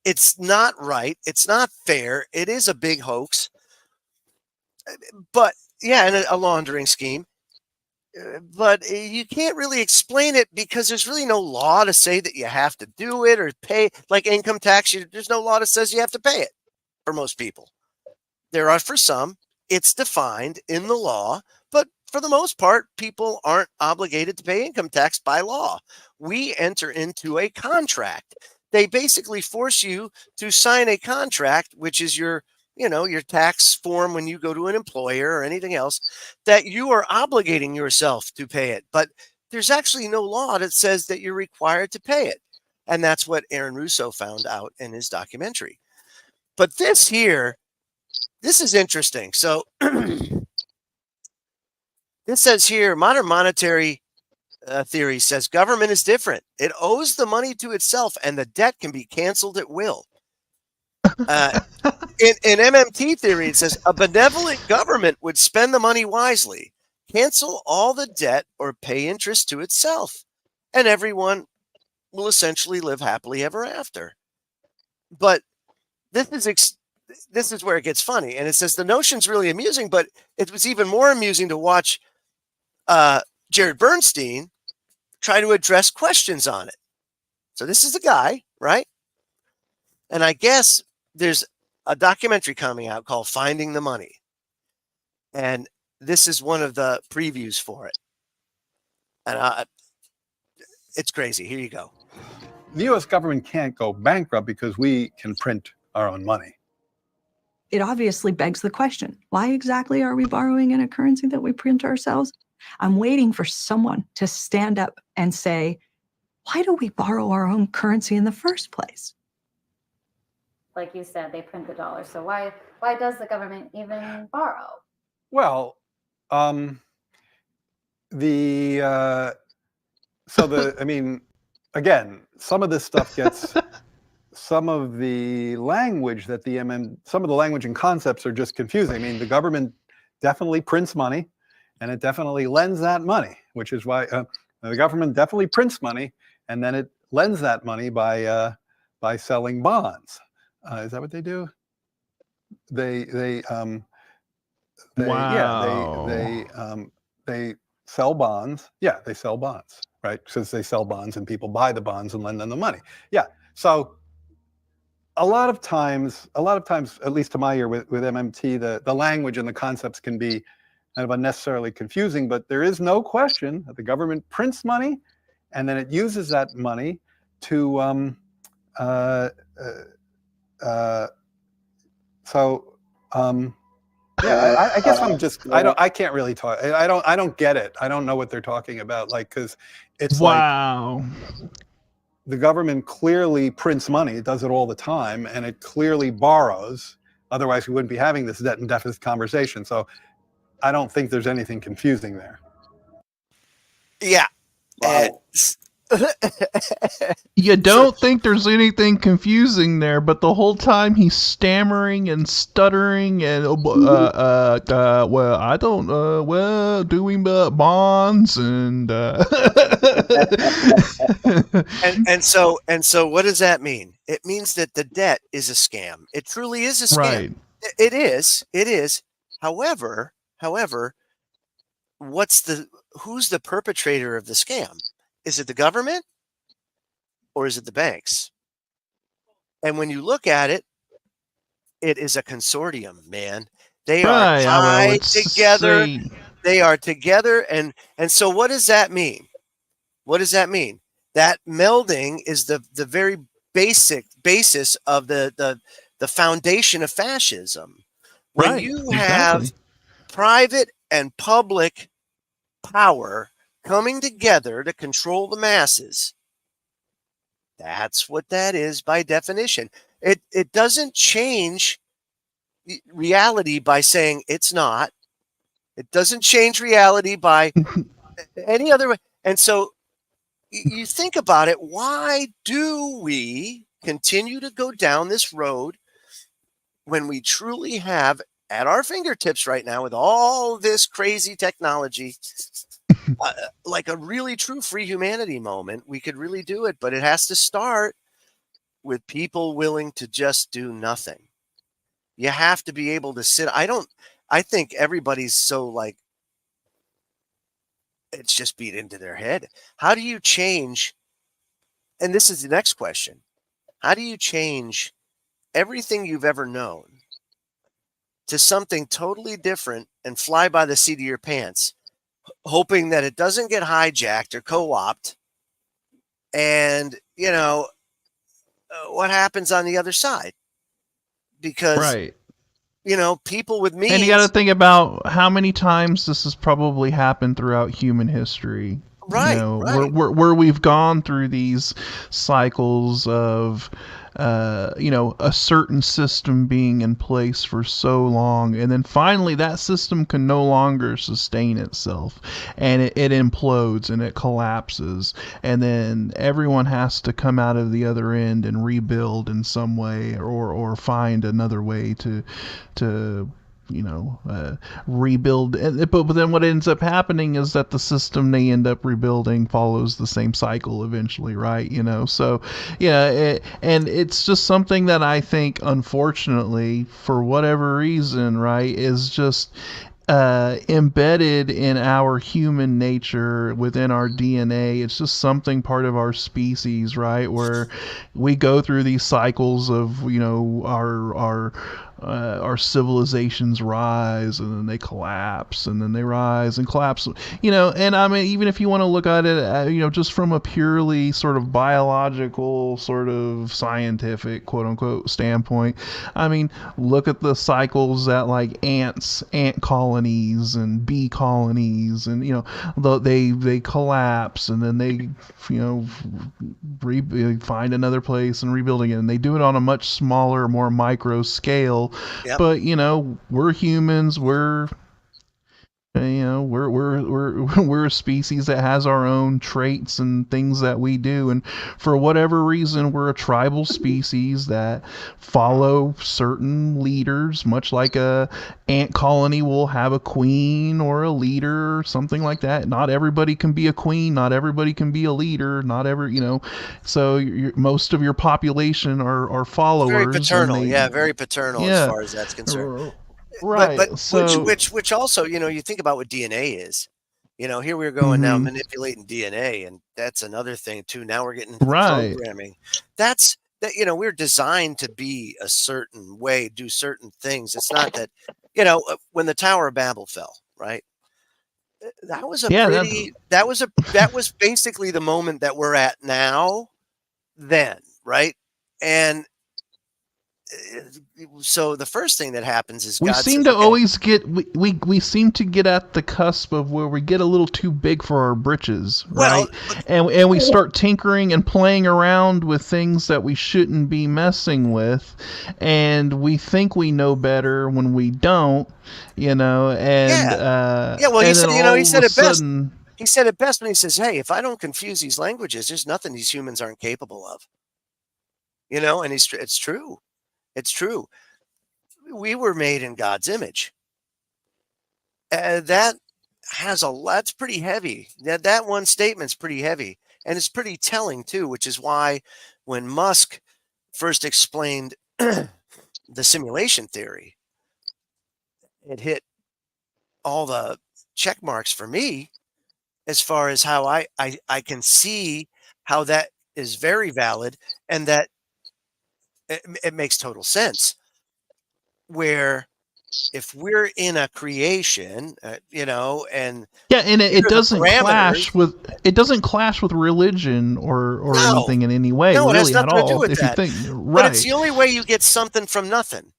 It's not right. It's not fair. It is a big hoax. But yeah, and a laundering scheme. But you can't really explain it because there's really no law to say that you have to do it or pay, like income tax. There's no law that says you have to pay it for most people. There are for some. It's defined in the law, but for the most part, people aren't obligated to pay income tax by law. We enter into a contract. They basically force you to sign a contract, which is your tax form when you go to an employer or anything else, that you are obligating yourself to pay it. But there's actually no law that says that you're required to pay it. And that's what Aaron Russo found out in his documentary. But this here, this is interesting. So this says here, modern monetary theory says government is different. It owes the money to itself and the debt can be canceled at will. In MMT theory, it says a benevolent government would spend the money wisely, cancel all the debt or pay interest to itself, and everyone will essentially live happily ever after. But this is where it gets funny. And it says the notion's really amusing, but it was even more amusing to watch Jared Bernstein try to address questions on it. So this is a guy, right? And I guess there's a documentary coming out called Finding the Money. And this is one of the previews for it. And it's crazy. Here you go. The U.S. government can't go bankrupt because we can print our own money. It obviously begs the question, why exactly are we borrowing in a currency that we print ourselves? I'm waiting for someone to stand up and say, why do we borrow our own currency in the first place? Like you said, they print the dollar. So why does the government even borrow? Well, I mean, again, some of this stuff gets, some of the language that some of the language and concepts are just confusing. I mean, the government definitely prints money and it definitely lends that money, which is why the government definitely prints money and then it lends that money by selling bonds. Is that what they do? They sell bonds. Yeah, they sell bonds, right? Since they sell bonds and people buy the bonds and lend them the money. Yeah. So a lot of times, at least to my ear with MMT, the language and the concepts can be kind of unnecessarily confusing, but there is no question that the government prints money and then it uses that money to So, yeah, I guess I'm just, I can't really talk. I don't get it. I don't know what they're talking about. Like, cause it's Wow. like the government clearly prints money. It does it all the time, and it clearly borrows. Otherwise we wouldn't be having this debt and deficit conversation. So I don't think there's anything confusing there. Yeah. Wow. You don't think there's anything confusing there, but the whole time he's stammering and stuttering and well, I don't doing bonds and and so what does that mean? It means that the debt is a scam. It truly is a scam. Right. It is. However, who's the perpetrator of the scam? Is it the government or is it the banks? And when you look at it, it is a consortium, man. They are tied together. They are together. And so what does that mean? What does that mean? That melding is the very basis of the foundation of fascism. When you have private and public power coming together to control the masses, that's what that is by definition. It doesn't change reality by saying it's not. It doesn't change reality by any other way. And so you think about it, why do we continue to go down this road when we truly have at our fingertips right now with all this crazy technology, like a really true free humanity moment? We could really do it, but it has to start with people willing to just do nothing. You have to be able to sit. I think everybody's so like, it's just beat into their head. How do you change? And this is the next question. How do you change everything you've ever known to something totally different and fly by the seat of your pants, hoping that it doesn't get hijacked or co-opted? And, what happens on the other side? Because, people with means. And you got to think about how many times this has probably happened throughout human history. Right. Where we've gone through these cycles of, a certain system being in place for so long, and then finally that system can no longer sustain itself, and it implodes and it collapses, and then everyone has to come out of the other end and rebuild in some way, or find another way to rebuild. But then what ends up happening is that the system they end up rebuilding follows the same cycle eventually, right? So yeah, and it's just something that I think, unfortunately, for whatever reason, right, is just embedded in our human nature, within our DNA. It's just something part of our species, right, where we go through these cycles of our civilizations rise and then they collapse and then they rise and collapse, and I mean, even if you want to look at it just from a purely sort of biological, sort of scientific, quote unquote, standpoint, I mean, look at the cycles that like ant colonies and bee colonies, and they collapse and then they find another place and rebuild again. And they do it on a much smaller, more micro scale. Yep. But we're humans. We're a species that has our own traits and things that we do, and for whatever reason, we're a tribal species that follow certain leaders, much like a ant colony will have a queen or a leader or something like that. Not everybody can be a queen, not everybody can be a leader, not every so most of your population are followers. Very paternal, very paternal as far as that's concerned. Right. But so, which also, you think about what DNA is. Here we're going now manipulating DNA, and that's another thing too. Now we're getting into programming. That's that, we're designed to be a certain way, do certain things. It's not that, when the Tower of Babel fell, right? That was that was basically the moment that we're at now, then, right? And so the first thing that happens is We God seem says, to okay, always get we seem to get at the cusp of where we get a little too big for our britches, well, right? And we start tinkering and playing around with things that we shouldn't be messing with, and we think we know better when we don't, and yeah. Well, and then all of a sudden, he said it best when he says, hey, if I don't confuse these languages, there's nothing these humans aren't capable of. And it's true. It's true. We were made in God's image. That's pretty heavy. That one statement's pretty heavy, and it's pretty telling too, which is why when Musk first explained the simulation theory, it hit all the check marks for me as far as how I can see how that is very valid, and that it makes total sense. Where if we're in a creation, and yeah, and here it are the doesn't parameters. clash with religion or No, anything in any way, no, it has really, at nothing to do all. with If that. you think But it's right, the only way you get something from nothing.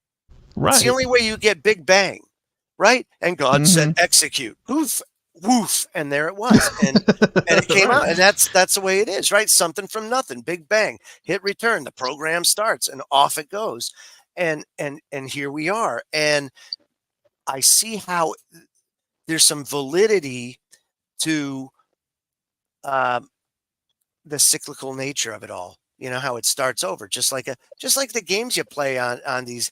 It's the right. only way you get Big Bang, right? And God said, Mhm. execute, poof, woof, and there it was, and it came out, and that's the way it is, right? Something from nothing, Big Bang, hit return, the program starts, and off it goes, and here we are, and I see how there's some validity to um, the cyclical nature of it all. How it starts over, just like the games you play on these.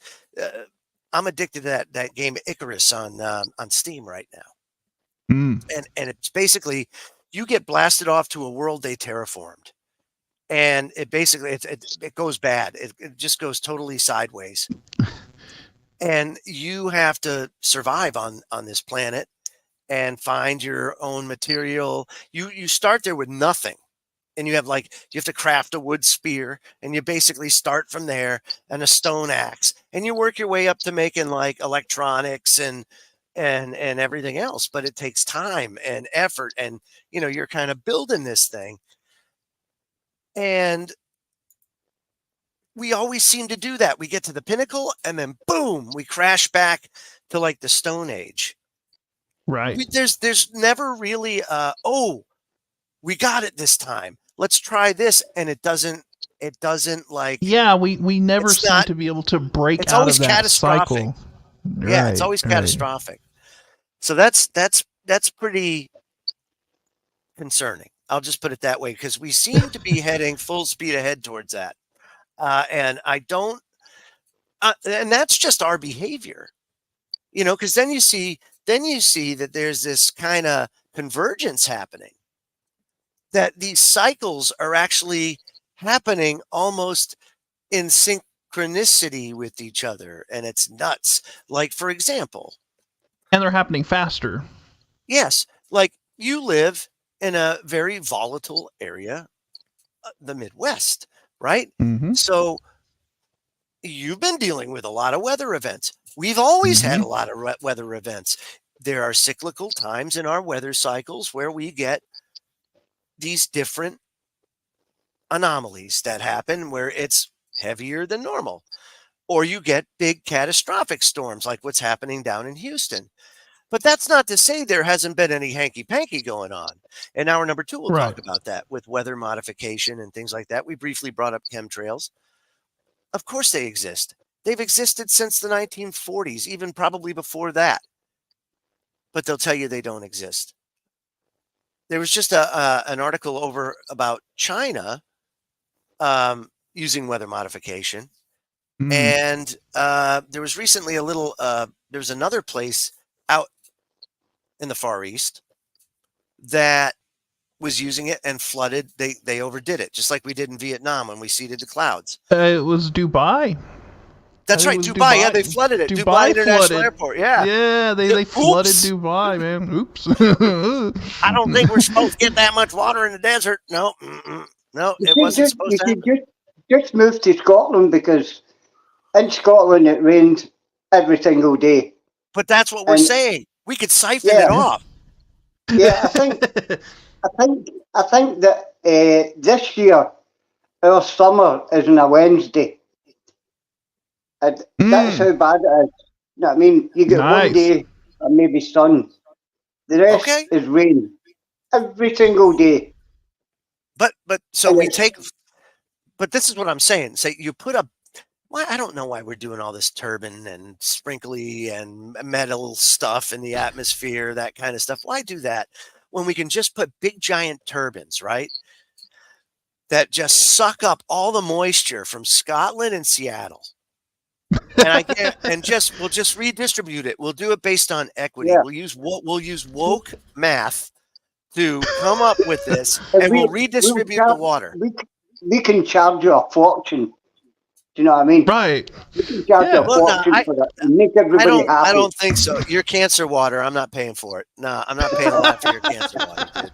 I'm addicted to that game Icarus on Steam right now, Mm. and it's basically you get blasted off to a world they terraformed, and it basically it goes bad. It just goes totally sideways, and you have to survive on this planet and find your own material. You start there with nothing. And you have to craft a wood spear, and you basically start from there, and a stone axe, and you work your way up to making like electronics and everything else. But it takes time and effort, and you're kind of building this thing. And we always seem to do that. We get to the pinnacle, and then boom, we crash back to like the Stone Age. Right. There's never really we got it this time. Let's try this, and it doesn't like. Yeah, we never It's seem not. to be able to break It's out always of that catastrophic. cycle. Yeah, it's Right, always right. catastrophic. So that's pretty concerning. I'll just put it that way, because we seem to be heading full speed ahead towards that, and I don't. And that's just our behavior, because then you see that there's this kind of convergence happening. That these cycles are actually happening almost in synchronicity with each other, and it's nuts. Like, for example, And they're happening faster. yes, like you live in a very volatile area, the Midwest, right? Mm-hmm. So you've been dealing with a lot of weather events. We've always had a lot of weather events. There are cyclical times in our weather cycles where we get these different anomalies that happen where it's heavier than normal, or you get big catastrophic storms like what's happening down in Houston. But that's not to say there hasn't been any hanky-panky going on. In hour number 2, we'll Right. talk about that with weather modification and things like that. We briefly brought up chemtrails. Of course they exist. They've existed since the 1940s, even probably before that. But they'll tell you they don't exist. There was just an article over about China using weather modification. Mm. And there was recently there's another place out in the Far East that was using it and flooded. They overdid it, just like we did in Vietnam when we seeded the clouds. It was Dubai. That's right, Dubai. Yeah, they flooded it. Dubai International Airport. Yeah. Yeah, they flooded Dubai, man. Oops. I don't think we're supposed to get that much water in the desert. No, no, it wasn't supposed to happen. Just move to Scotland, because in Scotland it rains every single day. But that's what we're saying. We could siphon it off. Yeah, I think that this year our summer is on a Wednesday. And that's how bad it is. You know what I mean? You get one day and maybe sun. The rest is rain. Every single day. But so we take, but this is what I'm saying. Say you put a, why I don't know why we're doing all this turbine and sprinkly and metal stuff in the atmosphere, that kind of stuff. Why do that when we can just put big giant turbines, right? That just suck up all the moisture from Scotland and Seattle. And we'll just redistribute it. We'll do it based on equity. Yeah. We'll use woke math to come up with this, and we'll redistribute the water. We can charge you a fortune. Do you know what I mean? Right. We can charge you a fortune for that and make everybody happy. I don't think so. Your cancer water, I'm not paying for it. No, I'm not paying a lot for your cancer water,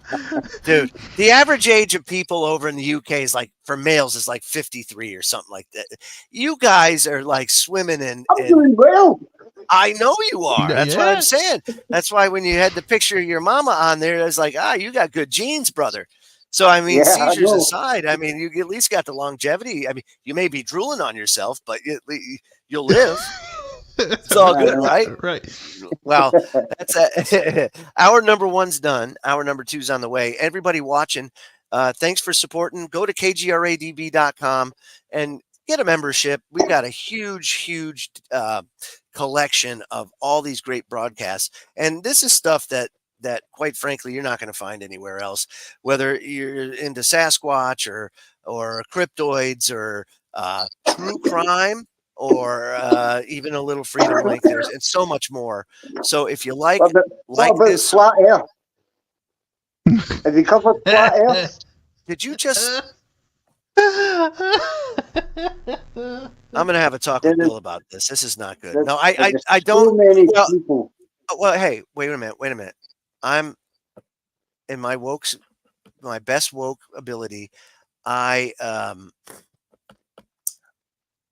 dude. The average age of people over in the UK is like, for males, is like 53 or something like that. You guys are like swimming in. I'm doing well. I know you are. That's what I'm saying. That's why when you had the picture of your mama on there, it's like, you got good genes, brother. So, I mean, seizures aside, I mean, you at least got the longevity. I mean, you may be drooling on yourself, but you'll live. It's all good, right? Right. Well, that's hour number 1's done. Hour number 2's on the way. Everybody watching, thanks for supporting. Go to kgradb.com and get a membership. We've got a huge collection of all these great broadcasts. And this is stuff that quite frankly, you're not going to find anywhere else, whether you're into Sasquatch or cryptoids or true crime or even a little freedom link. And so much more. So if you like this flat earth. Have you covered flat earth? Did you just I'm going to have a talk with Bill about this. This is not good. No, I don't. So many people. Well, hey, wait a minute. I'm in my best woke ability. I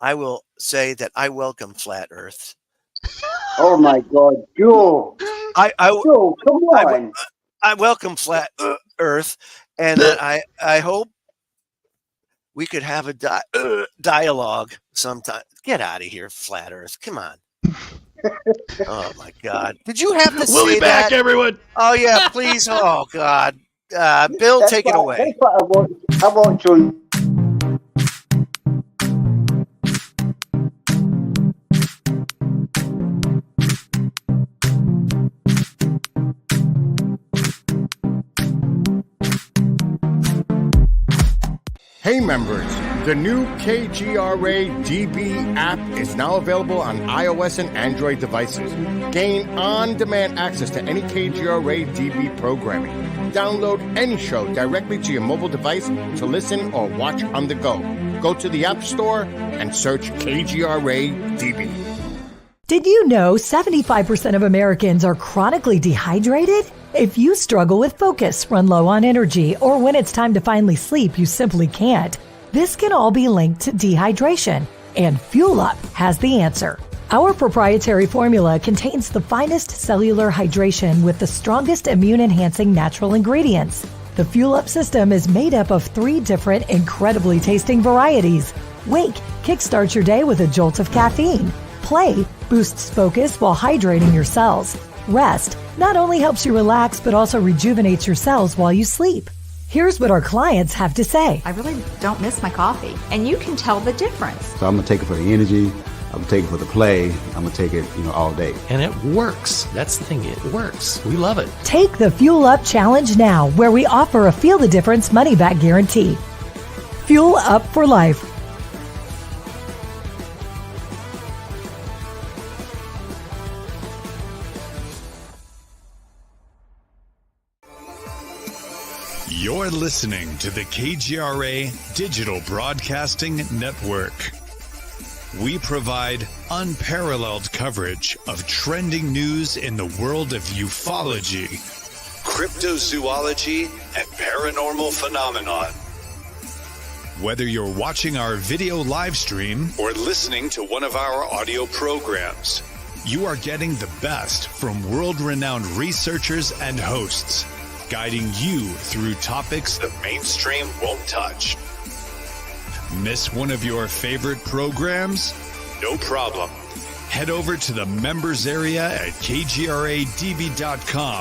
will say that I welcome flat Earth. Oh my God, Joe! Joe, come on! I welcome flat Earth, and I hope we could have a dialogue sometime. Get out of here, flat Earth! Come on. Oh my God! Did you have to say that? We'll be back, everyone. Oh yeah, please. Oh God, Bill, take it away. That's what I want to. Hey members, the new KGRA DB app is now available on iOS and Android devices. Gain on-demand access to any KGRA DB programming. Download any show directly to your mobile device to listen or watch on the go. Go to the App Store and search KGRA DB. Did you know 75% of Americans are chronically dehydrated? If you struggle with focus, run low on energy, or when it's time to finally sleep, you simply can't, this can all be linked to dehydration, and Fuel Up has the answer. Our proprietary formula contains the finest cellular hydration with the strongest immune-enhancing natural ingredients. The Fuel Up system is made up of 3 different incredibly tasting varieties. Wake kickstarts your day with a jolt of caffeine. Play boosts focus while hydrating your cells. Rest not only helps you relax, but also rejuvenates your cells while you sleep. Here's what our clients have to say. I really don't miss my coffee, and you can tell the difference. So I'm going to take it for the energy. I'm going to take it for the play. I'm going to take it, all day. And it works. That's the thing. It works. We love it. Take the Fuel Up Challenge now, where we offer a Feel the Difference money-back guarantee. Fuel Up for life. You're listening to the KGRA Digital Broadcasting Network. We provide unparalleled coverage of trending news in the world of ufology, cryptozoology, and paranormal phenomenon. Whether you're watching our video live stream or listening to one of our audio programs, you are getting the best from world-renowned researchers and hosts, guiding you through topics the mainstream won't touch. Miss one of your favorite programs? No problem. Head over to the members area at kgradb.com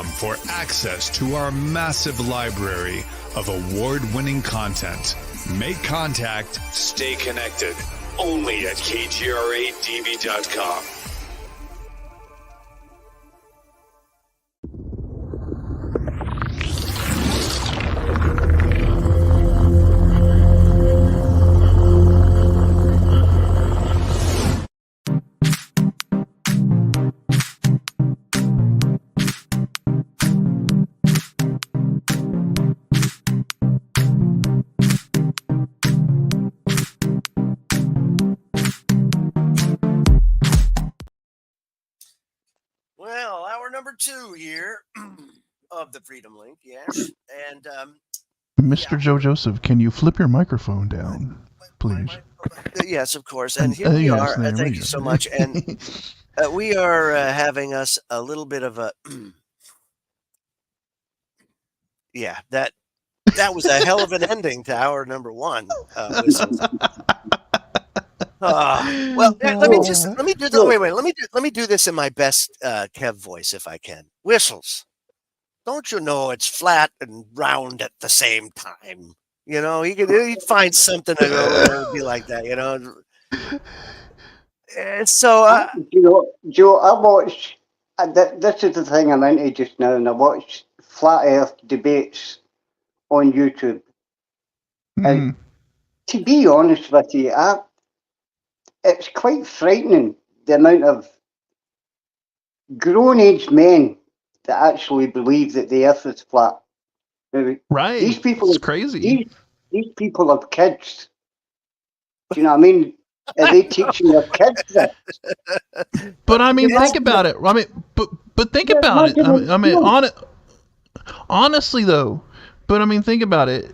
for access to our massive library of award-winning content. Make contact, stay connected. Only at kgradb.com. Well, hour number 2 here of the Freedom Link, yes. And Mr. Joe Joseph, can you flip your microphone down, please? yes, of course. And here we are. Thank you so much. And we are having us a little bit of a yeah, that was a hell of an ending to hour number 1. Well, let me do the wait. Let me do this in my best Kev voice if I can. Whistles. Don't you know it's flat and round at the same time? You know, he'd find something to go that would be like that, you know. So, Joe, I watch. This is the thing I'm into just now, and I watch flat Earth debates on YouTube. And to be honest with you, it's quite frightening the amount of grown-age men that actually believe that the Earth is flat. Right. These people, it's crazy. These people have kids. Do you know what I mean? Are they teaching their kids this? But I mean, think about it. I mean, but think about it. I mean, honestly though. But I mean, think about it.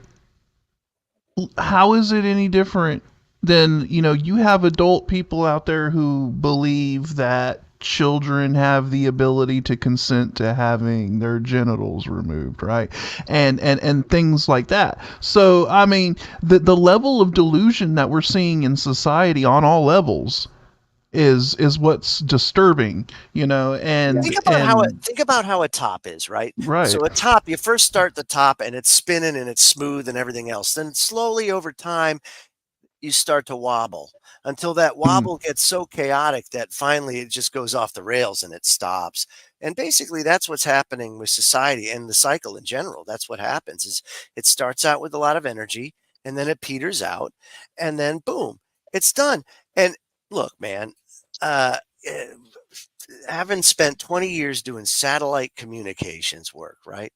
How is it any different than, you know, you have adult people out there who believe that children have the ability to consent to having their genitals removed, right? And things like that. So, I mean, the level of delusion that we're seeing in society on all levels is what's disturbing, you know. And think about how a top is, right? Right. So a top, you first start the top and it's spinning and it's smooth and everything else. Then slowly over time, you start to wobble until that wobble gets so chaotic that finally it just goes off the rails and it stops. And basically that's what's happening with society and the cycle in general. That's what happens is it starts out with a lot of energy and then it peters out and then boom, it's done. And look, man, having spent 20 years doing satellite communications work, right?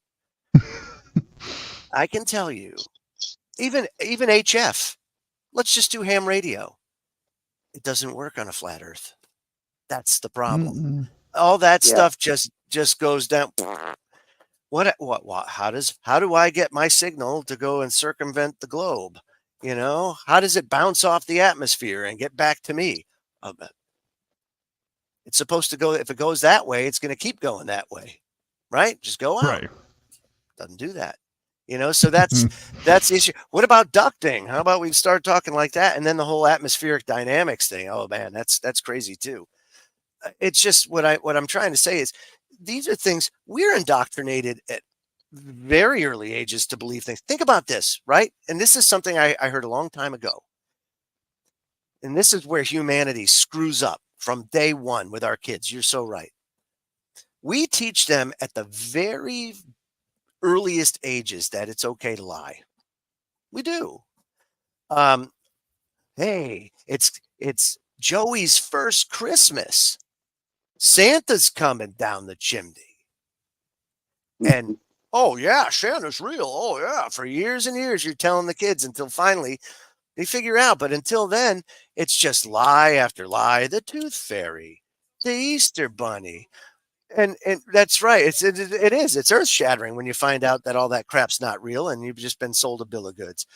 I can tell you, even HF, let's just do ham radio. It doesn't work on a flat Earth. That's the problem. All that stuff just goes down. What? How do I get my signal to go and circumvent the globe? You know, how does it bounce off the atmosphere and get back to me? It's supposed to go. If it goes that way, it's going to keep going that way, right? Just go out. Right. Doesn't do that. You know, so that's the issue. What about ducting? How about we start talking like that, and then the whole atmospheric dynamics thing? Oh man, that's crazy too. It's just what I'm trying to say is these are things we're indoctrinated at very early ages to believe things. Think about this, right? And this is something I heard a long time ago. And this is where humanity screws up from day one with our kids. You're so right. We teach them at the very earliest ages that it's okay to lie. We do. Hey, it's Joey's first Christmas. Santa's coming down the chimney. And oh yeah, Santa's real. Oh yeah, for years and years you're telling the kids until finally they figure out. But until then, it's just lie after lie. The Tooth Fairy, the Easter Bunny. And that's right. It is. It's earth shattering when you find out that all that crap's not real and you've just been sold a bill of goods.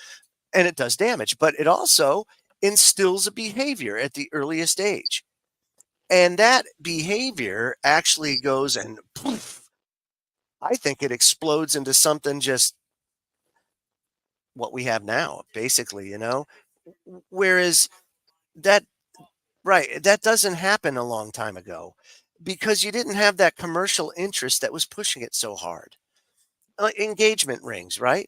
And it does damage, but it also instills a behavior at the earliest age. And that behavior actually goes and poof, I think it explodes into something just what we have now, basically, you know. Whereas that Right. That doesn't happen a long time ago because you didn't have that commercial interest that was pushing it so hard. Engagement rings, right?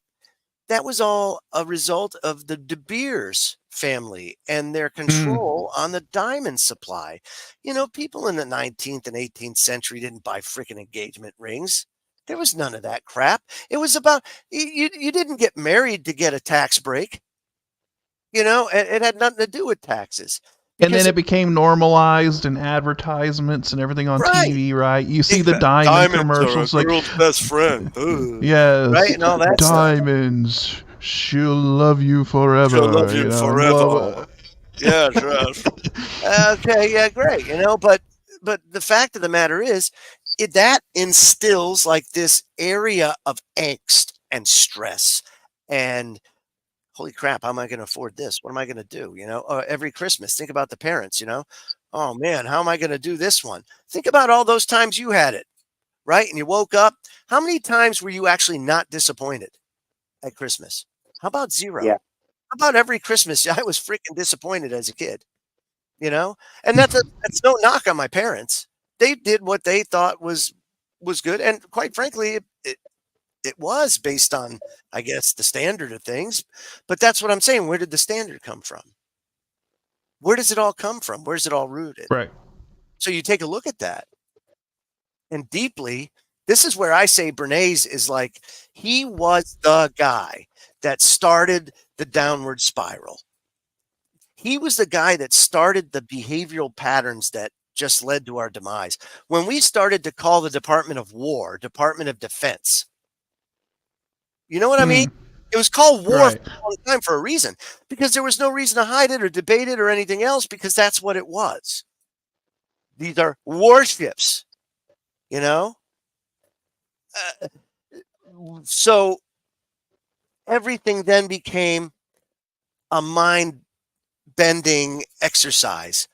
That was all a result of the De Beers family and their control on the diamond supply. You know, people in the 19th and 18th century didn't buy freaking engagement rings. There was none of that crap. It was about you didn't get married to get a tax break. You know, it had nothing to do with taxes. And then it became normalized in advertisements and everything on TV, right? You see the diamond commercials, like girl's best friend. yes, Right, and all that diamonds. She'll love you forever. She'll love you forever. Blah, Yes, yes. Okay, yeah, great. You know, but the fact of the matter is, that instills like this area of angst and stress and holy crap, how am I going to afford this? What am I going to do? You know, every Christmas, think about the parents, you know, oh man, how am I going to do this one? Think about all those times you had it, right? And you woke up. How many times were you actually not disappointed at Christmas? How about zero? Yeah. How about every Christmas? I was freaking disappointed as a kid, you know, and that's no knock on my parents. They did what they thought was good. And quite frankly, it was based on, I guess, the standard of things. But that's what I'm saying. Where did the standard come from? Where does it all come from? Where's it all rooted? Right. So you take a look at that. And deeply, this is where I say Bernays is like, he was the guy that started the downward spiral. He was the guy that started the behavioral patterns that just led to our demise. When we started to call the Department of War, Department of Defense, you know what I mean? It was called war for a long time for a reason, because there was no reason to hide it or debate it or anything else, because that's what it was. These are warships, you know? So everything then became a mind-bending exercise.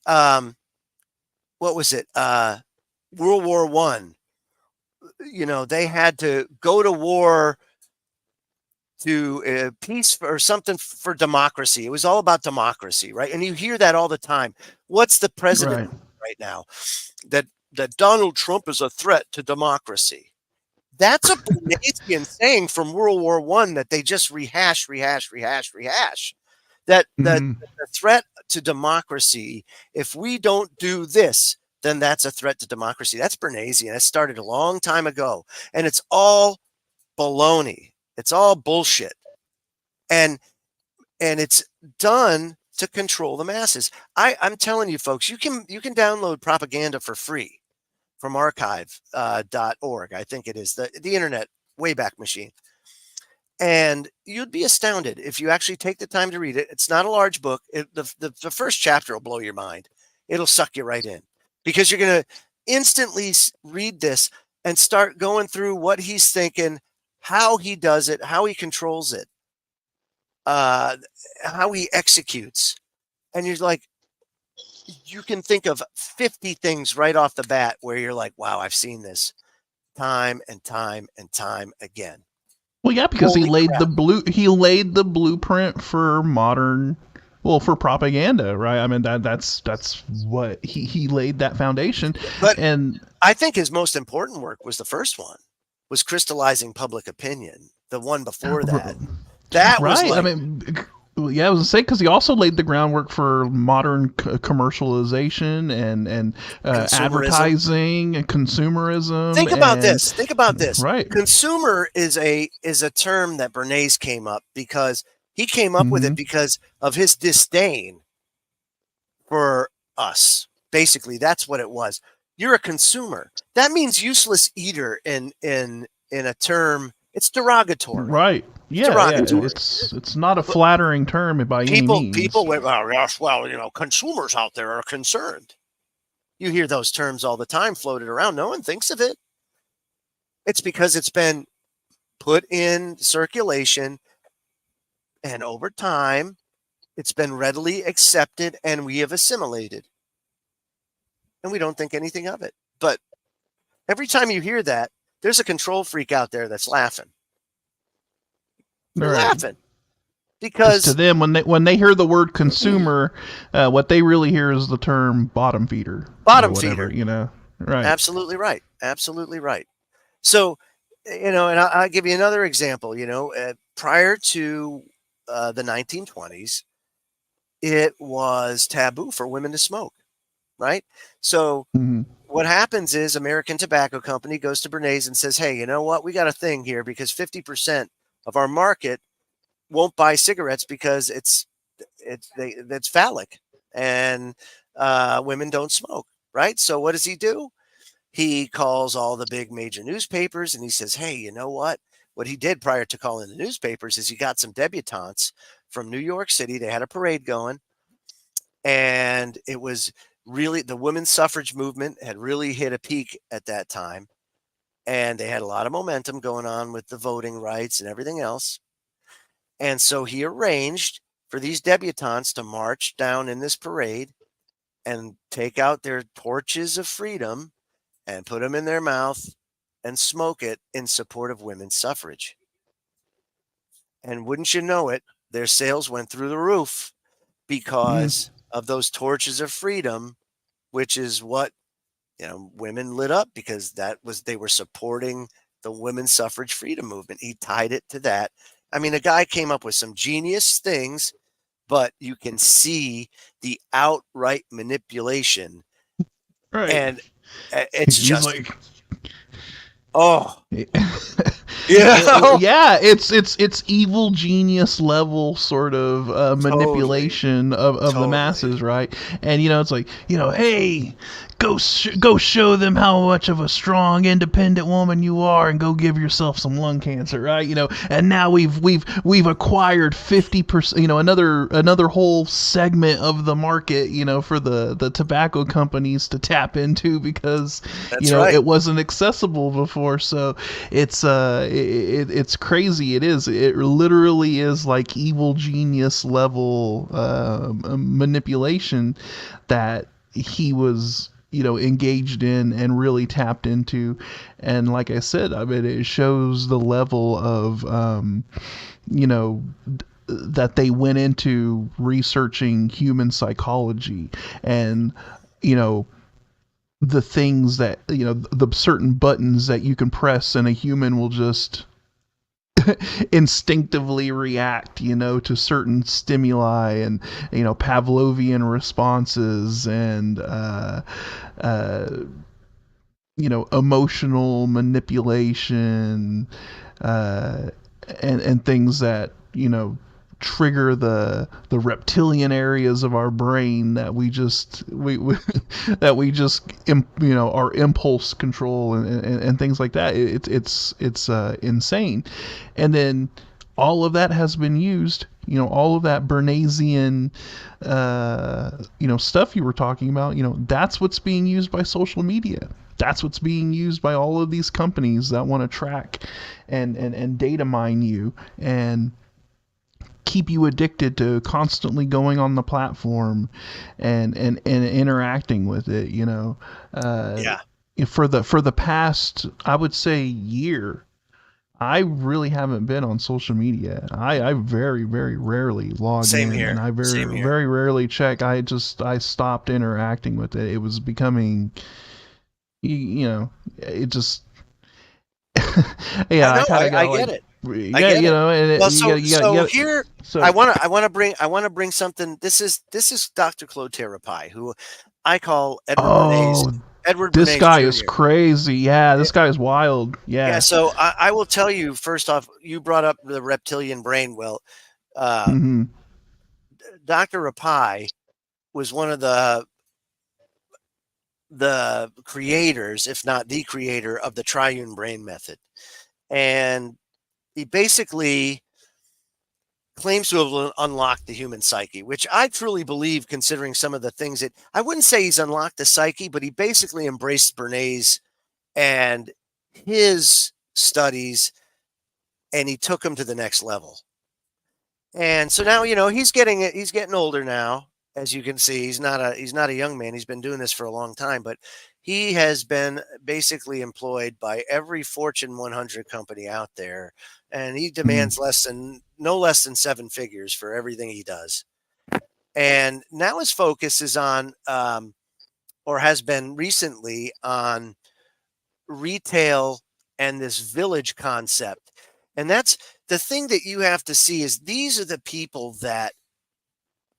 What was it? World War I. You know, they had to go to war to peace or something for democracy. It was all about democracy, right? And you hear that all the time. What's the president right now? That Donald Trump is a threat to democracy. That's a Bernaysian saying from World War I that they just rehash. That the threat to democracy, if we don't do this, then that's a threat to democracy. That's Bernaysian. That started a long time ago. And it's all baloney. It's all bullshit. And it's done to control the masses. I'm telling you, folks, you can download propaganda for free from archive.org. I think it is the internet Wayback Machine. And you'd be astounded if you actually take the time to read it. It's not a large book. The first chapter will blow your mind. It'll suck you right in, because you're going to instantly read this and start going through what he's thinking, how he does it, how he controls it, how he executes. And you're like, you can think of 50 things right off the bat where you're like, wow, I've seen this time and time and time again. Well, yeah, because he laid the blueprint for modern, for propaganda, right? I mean, that's what he laid that foundation. And I think his most important work was the first one, was crystallizing public opinion. The one before that, was like, I mean, yeah, I was gonna say, because he also laid the groundwork for modern commercialization and advertising and consumerism. Think about this. Right. Consumer is a term that Bernays came up because he came up with it because of his disdain for us. Basically, that's what it was. You're a consumer. That means useless eater in a term. It's derogatory. Right. Yeah, it's not a flattering term by any means. People went, well, you know, consumers out there are concerned. You hear those terms all the time floated around. No one thinks of it. It's because it's been put in circulation, and over time, it's been readily accepted, and we have assimilated. And we don't think anything of it. But every time you hear that, there's a control freak out there that's laughing. They're laughing. Because to them, when they hear the word consumer, what they really hear is the term bottom feeder. Bottom whatever, feeder. you know. Right. Absolutely right. Absolutely right. So, and I'll give you another example. Prior to the 1920s, it was taboo for women to smoke, right? So what happens is American Tobacco Company goes to Bernays and says, hey, you know what? We got a thing here because 50% of our market won't buy cigarettes because it's phallic and women don't smoke, right? So what does he do? He calls all the big major newspapers and he says, hey, you know what? What he did prior to calling the newspapers is he got some debutantes from New York City. They had a parade going, and it was really the women's suffrage movement had really hit a peak at that time. And they had a lot of momentum going on with the voting rights and everything else. And so he arranged for these debutantes to march down in this parade and take out their torches of freedom and put them in their mouth and smoke it in support of women's suffrage. And wouldn't you know it, their sales went through the roof because of those torches of freedom, which is what women lit up, because they were supporting the women's suffrage freedom movement. He tied it to that. I mean, a guy came up with some genius things, but you can see the outright manipulation. Right. And it's He's just like, yeah, it's evil genius level sort of manipulation of the masses, right? And it's like, hey, go show them how much of a strong, independent woman you are, and go give yourself some lung cancer, right? And now we've acquired 50%, another whole segment of the market, for the tobacco companies to tap into, because it wasn't accessible before. So it's crazy. It literally is like evil genius level manipulation that he was engaged in and really tapped into. And like I said, I mean, it shows the level of that they went into researching human psychology, and the things that the certain buttons that you can press and a human will just instinctively react to certain stimuli, and Pavlovian responses, and emotional manipulation, and things that trigger the reptilian areas of our brain that we our impulse control, and things like that. It's insane. And then all of that has been used, all of that Bernaysian stuff you were talking about, that's what's being used by social media. That's what's being used by all of these companies that want to track and data mine you and keep you addicted to constantly going on the platform and interacting with it. For the past, I would say, year, I really haven't been on social media. I very, very rarely log in, here. And I very rarely check. I stopped interacting with it. It was becoming, it just, yeah. I get it. I want to bring something. This is Dr. Cloward-Piven, who I call Edward this Bernays guy Jr. is crazy. Yeah, this guy is wild. Yeah. So I will tell you, first off, you brought up the reptilian brain. Well, Dr. Rapai was one of the creators, if not the creator, of the triune brain method. And he basically claims to have unlocked the human psyche, which I truly believe, considering some of the things that I wouldn't say he's unlocked the psyche, but he basically embraced Bernays and his studies, and he took them to the next level. And so now, he's getting older now. As you can see, he's not a young man. He's been doing this for a long time, but he has been basically employed by every Fortune 100 company out there, and he demands less than no less than 7 figures for everything he does. And now his focus is on, or has been recently, on retail and this village concept. And that's the thing that you have to see, is these are the people that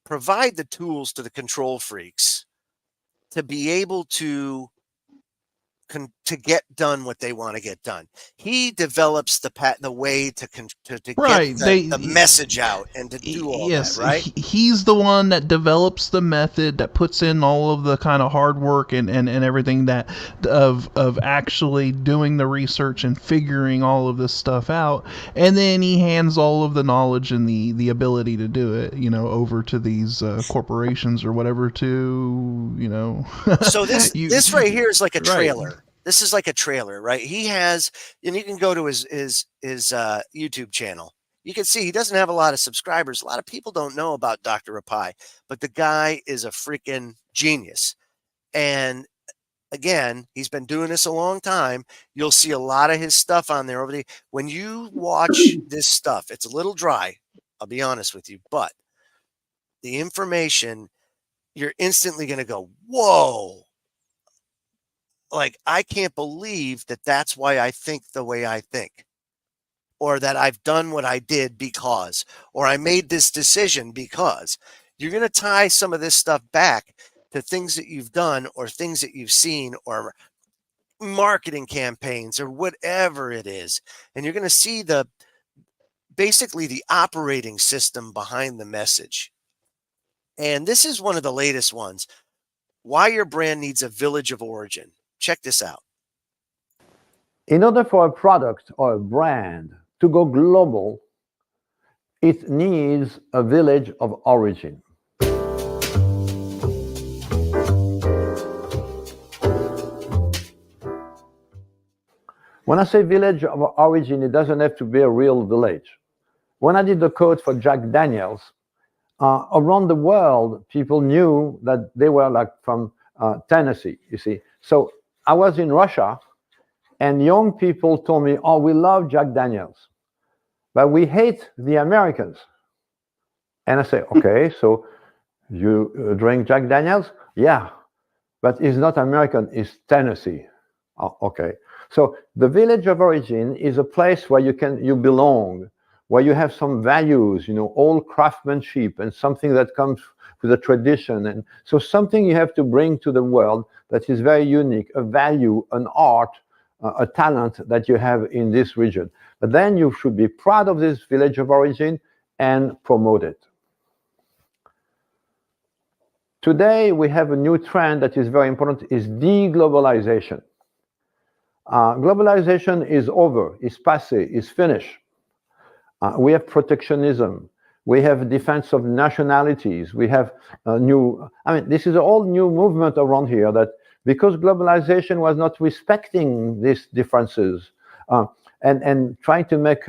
provide the tools to the control freaks to be able to get done what they want to get done. He develops the way to get the message out and to do all that, right? He's the one that develops the method, that puts in all of the kind of hard work and everything that of actually doing the research and figuring all of this stuff out, and then he hands all of the knowledge and the ability to do it, over to these corporations or whatever to, So this right here is like a trailer. Right. This is like a trailer, right? He has, and you can go to his YouTube channel. You can see he doesn't have a lot of subscribers. A lot of people don't know about Dr. Rapai, but the guy is a freaking genius. And again, he's been doing this a long time. You'll see a lot of his stuff on there when you watch this stuff, it's a little dry, I'll be honest with you, but the information, you're instantly going to go, whoa. Like, I can't believe that that's why I think the way I think, or that I've done what I did because, or I made this decision because. You're going to tie some of this stuff back to things that you've done or things that you've seen or marketing campaigns or whatever it is. And you're going to see basically the operating system behind the message. And this is one of the latest ones. Why your brand needs a village of origin. Check this out. In order for a product or a brand to go global, it needs a village of origin. When I say village of origin, it doesn't have to be a real village. When I did the code for Jack Daniels, around the world, people knew that they were like from Tennessee, you see. So I was in Russia, and young people told me, oh, we love Jack Daniels, but we hate the Americans. And I say, okay, so you drink Jack Daniels? Yeah, but it's not American, it's Tennessee. Oh, okay. So the village of origin is a place where you belong, where you have some values, old craftsmanship and something that comes with a tradition. And so something you have to bring to the world that is very unique, a value, an art, a talent that you have in this region. But then you should be proud of this village of origin and promote it. Today, we have a new trend that is very important, is deglobalization. Globalization is over, is passé, is finished. We have protectionism. We have defense of nationalities. We have this is a whole new movement around here that because globalization was not respecting these differences and trying to make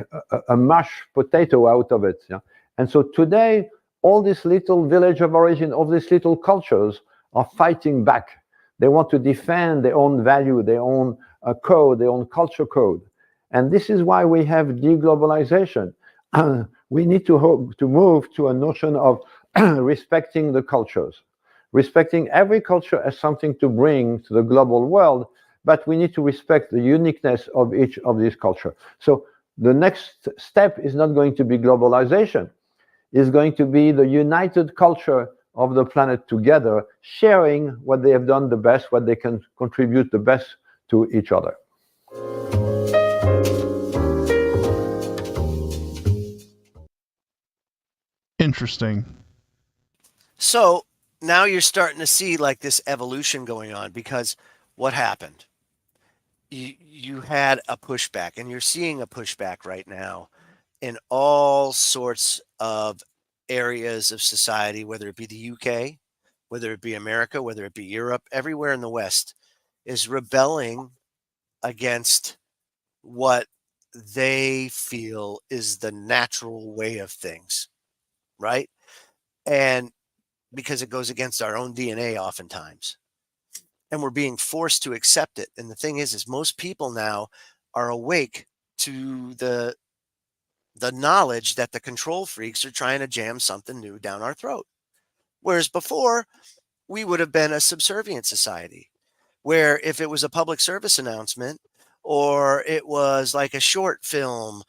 a mashed potato out of it. Yeah? And so today, all this little village of origin, all these little cultures are fighting back. They want to defend their own value, their own code, their own culture code. And this is why we have deglobalization. We need to move to a notion of respecting the cultures, respecting every culture as something to bring to the global world, but we need to respect the uniqueness of each of these cultures. So the next step is not going to be globalization. It's going to be the united culture of the planet together, sharing what they have done the best, what they can contribute the best to each other. Interesting. So now you're starting to see like this evolution going on, because what happened? You had a pushback, and you're seeing a pushback right now in all sorts of areas of society, whether it be the UK, whether it be America, whether it be Europe, everywhere in the West is rebelling against what they feel is the natural way of things, right? And because it goes against our own DNA oftentimes, and we're being forced to accept it. And the thing is most people now are awake to the the knowledge that the control freaks are trying to jam something new down our throat. Whereas before, we would have been a subservient society, where if it was a public service announcement or it was like a short film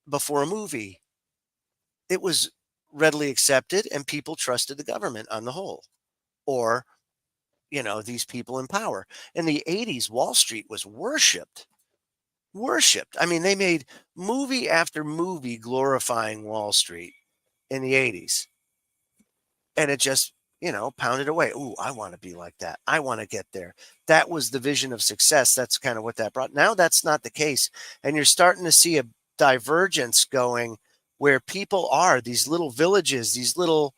before a movie, it was readily accepted and people trusted the government on the whole, or, you know, these people in power. In the 80s, Wall Street was worshipped. I mean, they made movie after movie glorifying Wall Street in the 80s. And it just, you know, pounded away. Ooh, I want to be like that. I want to get there. That was the vision of success. That's kind of what that brought. Now that's not the case. And you're starting to see a divergence going where people are, these little villages, these little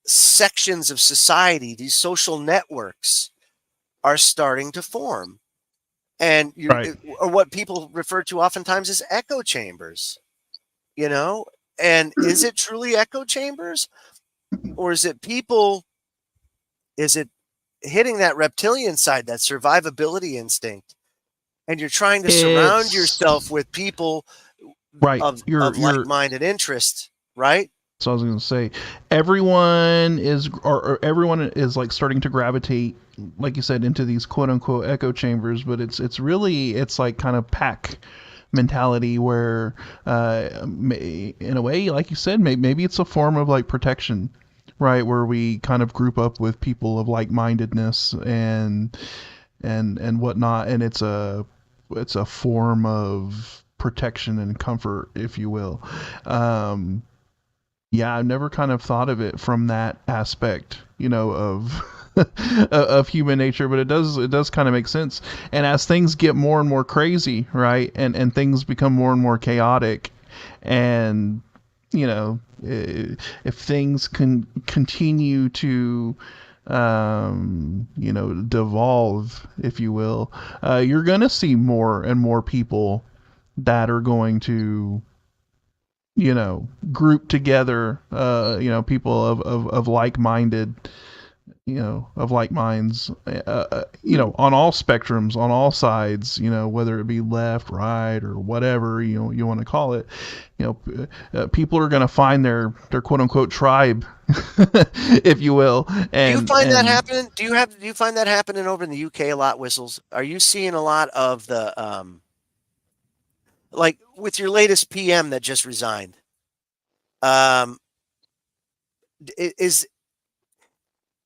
sections of society, these social networks are starting to form. And or what people refer to oftentimes as echo chambers, you know? And is it truly echo chambers? Or is it people, is it hitting that reptilian side, that survivability instinct? And you're trying to surround yourself with people of like-minded interest, right? So I was going to say, everyone is like starting to gravitate, like you said, into these quote unquote echo chambers, but it's really like kind of pack mentality where, in a way, like you said, maybe it's a form of like protection, right? Where we kind of group up with people of like-mindedness and whatnot, and it's a form of protection and comfort, if you will. Yeah, I've never kind of thought of it from that aspect, you know, of of human nature, but it does kind of make sense. And as things get more and more crazy, right, and things become more and more chaotic, and you know, if things can continue to you know, devolve, if you will, you're gonna see more and more people that are going to, you know, group together, you know, people of like-minded, you know, of like minds, you know, on all spectrums, on all sides, you know, whether it be left, right, or whatever, you know, you want to call it, you know, people are going to find their quote unquote tribe, if you will. And do you find that happening? Do you find that happening over in the UK a lot, Whistles? Are you seeing a lot of the, like with your latest PM that just resigned,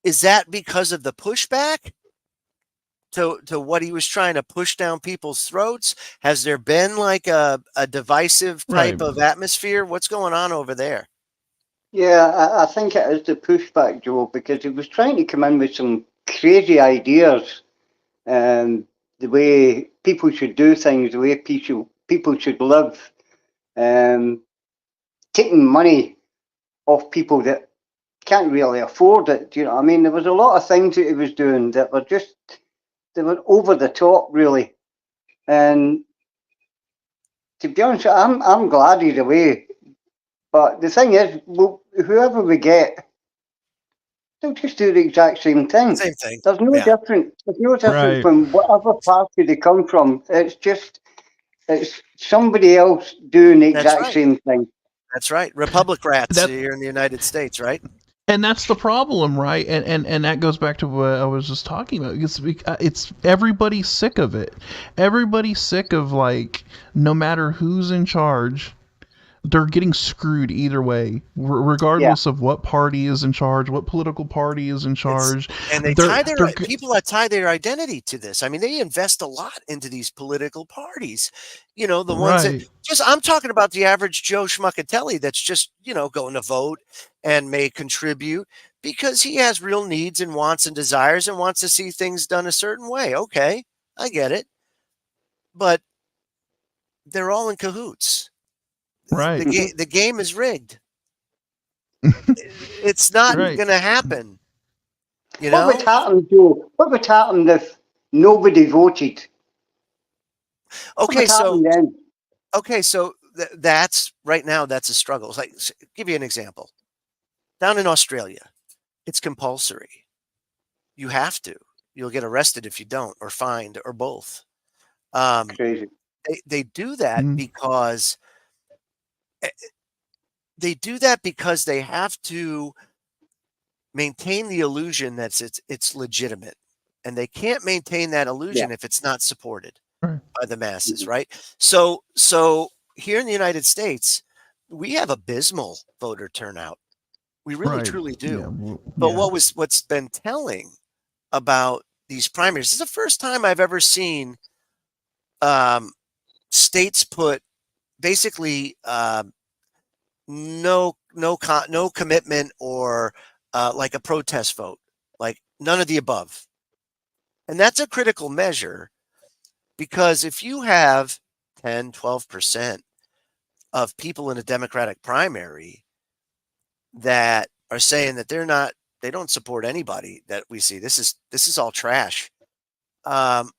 is that because of the pushback to what he was trying to push down people's throats? Has there been like a divisive type of atmosphere? What's going on over there? Yeah, I think it is the pushback, Joe, because he was trying to come in with some crazy ideas, the way people should do things, the way people should live, taking money off people that can't really afford it. Do you know what I mean? There was a lot of things that he was doing that were just, they were over the top, really. And to be honest, I'm glad he's away. But the thing is, well, whoever we get, they'll just do the exact same thing. Same thing. There's no difference. There's no difference from whatever party they come from. It's somebody else doing the exact same thing. That's right. Republicrats here in the United States, right? And that's the problem, right? And that goes back to what I was just talking about. It's everybody's sick of it. Everybody's sick of, like, no matter who's in charge, they're getting screwed either way, regardless of what party is in charge, what political party is in charge. And they people that tie their identity to this. I mean, they invest a lot into these political parties. You know, the ones that I'm talking about the average Joe Schmuckatelli that's just, you know, going to vote and may contribute because he has real needs and wants and desires and wants to see things done a certain way. Okay, I get it. But they're all in cahoots. Right. The game is rigged. It's not going to happen. You know? What would happen, Joe? What would happen if nobody voted? Okay, so that's right now. That's a struggle. It's like, give you an example. Down in Australia, it's compulsory. You have to. You'll get arrested if you don't, or fined, or both. Crazy. they do that because they have to maintain the illusion that it's legitimate, and they can't maintain that illusion if it's not supported by the masses, right? So here in the United States, we have abysmal voter turnout. We really truly do. But what's been telling about these primaries, this is the first time I've ever seen states put basically no commitment or like a protest vote, like none of the above. And that's a critical measure, because if you have 10, 12% of people in a Democratic primary that are saying that they don't support anybody that we see, this is all trash, that's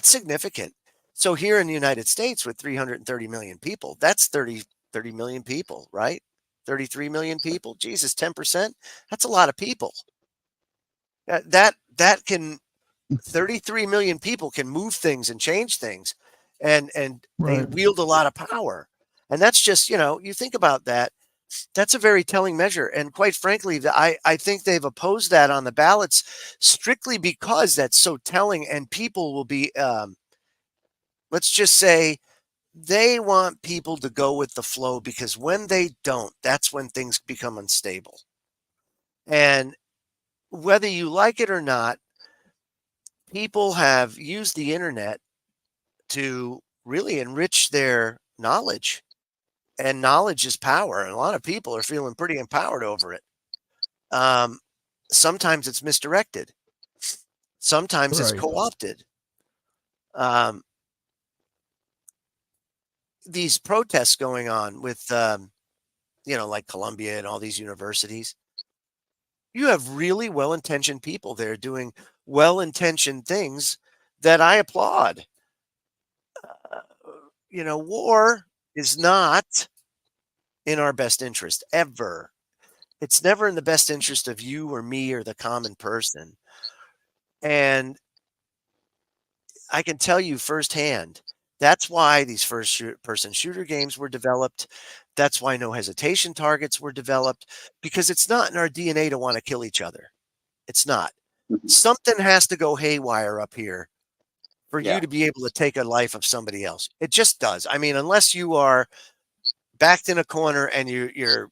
significant. So here in the United States with 330 million people, that's 30 million people, right? 33 million people. Jesus, 10%. That's a lot of people. That can 33 million people can move things and change things, and they wield a lot of power. And that's just, you think about that. That's a very telling measure. And quite frankly, I think they've opposed that on the ballots strictly because that's so telling, and people will be, let's just say, they want people to go with the flow, because when they don't, that's when things become unstable. And whether you like it or not, people have used the internet to really enrich their knowledge, and knowledge is power. And a lot of people are feeling pretty empowered over it. Sometimes it's misdirected. Sometimes it's co-opted. These protests going on with, like Columbia and all these universities, you have really well-intentioned people there doing well-intentioned things that I applaud. War is not in our best interest, ever. It's never in the best interest of you or me or the common person. And I can tell you firsthand, that's why these first-person shooter games were developed. That's why no hesitation targets were developed, because it's not in our DNA to want to kill each other. It's not. Something has to go haywire up here for you to be able to take a life of somebody else. It just does. I mean, unless you are backed in a corner and you're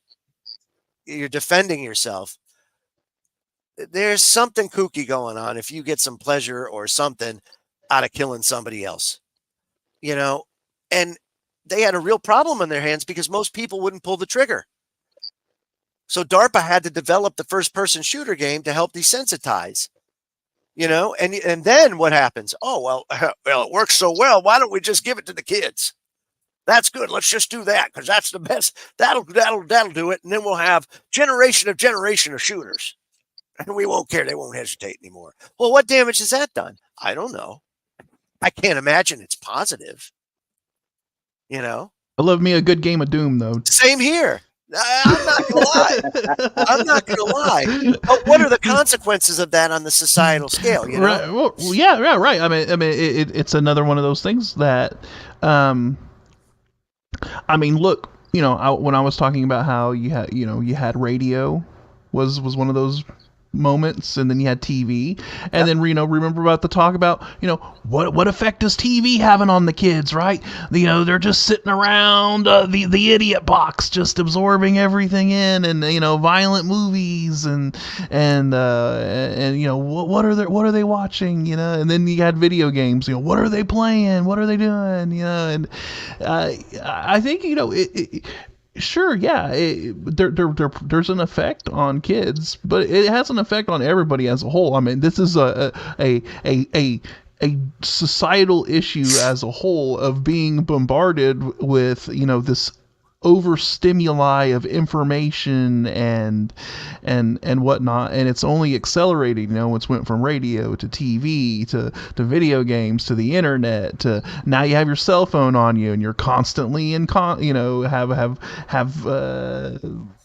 defending yourself, there's something kooky going on if you get some pleasure or something out of killing somebody else. And they had a real problem on their hands because most people wouldn't pull the trigger. So DARPA had to develop the first-person shooter game to help desensitize, and then what happens? Oh, well, it works so well. Why don't we just give it to the kids? That's good. Let's just do that because that's the best. That'll do it. And then we'll have generation of shooters, and we won't care. They won't hesitate anymore. Well, what damage has that done? I don't know. I can't imagine it's positive. I love me a good game of Doom, though. Same here. I'm not gonna lie. But what are the consequences of that on the societal scale? Right. Well, yeah, right. I mean, it's another one of those things that, look, when I was talking about how you had radio was one of those moments, and then you had TV, and then remember about the talk about what effect is TV having on the kids, right? They're just sitting around the idiot box, just absorbing everything in, and violent movies and what are they watching, and then you had video games, what are they playing, what are they doing, and I think sure, yeah, there's an effect on kids, but it has an effect on everybody as a whole. I mean, this is a societal issue as a whole of being bombarded with this overstimuli of information and whatnot, and it's only accelerating. It's went from radio to TV to video games to the internet to now you have your cell phone on you and you're constantly have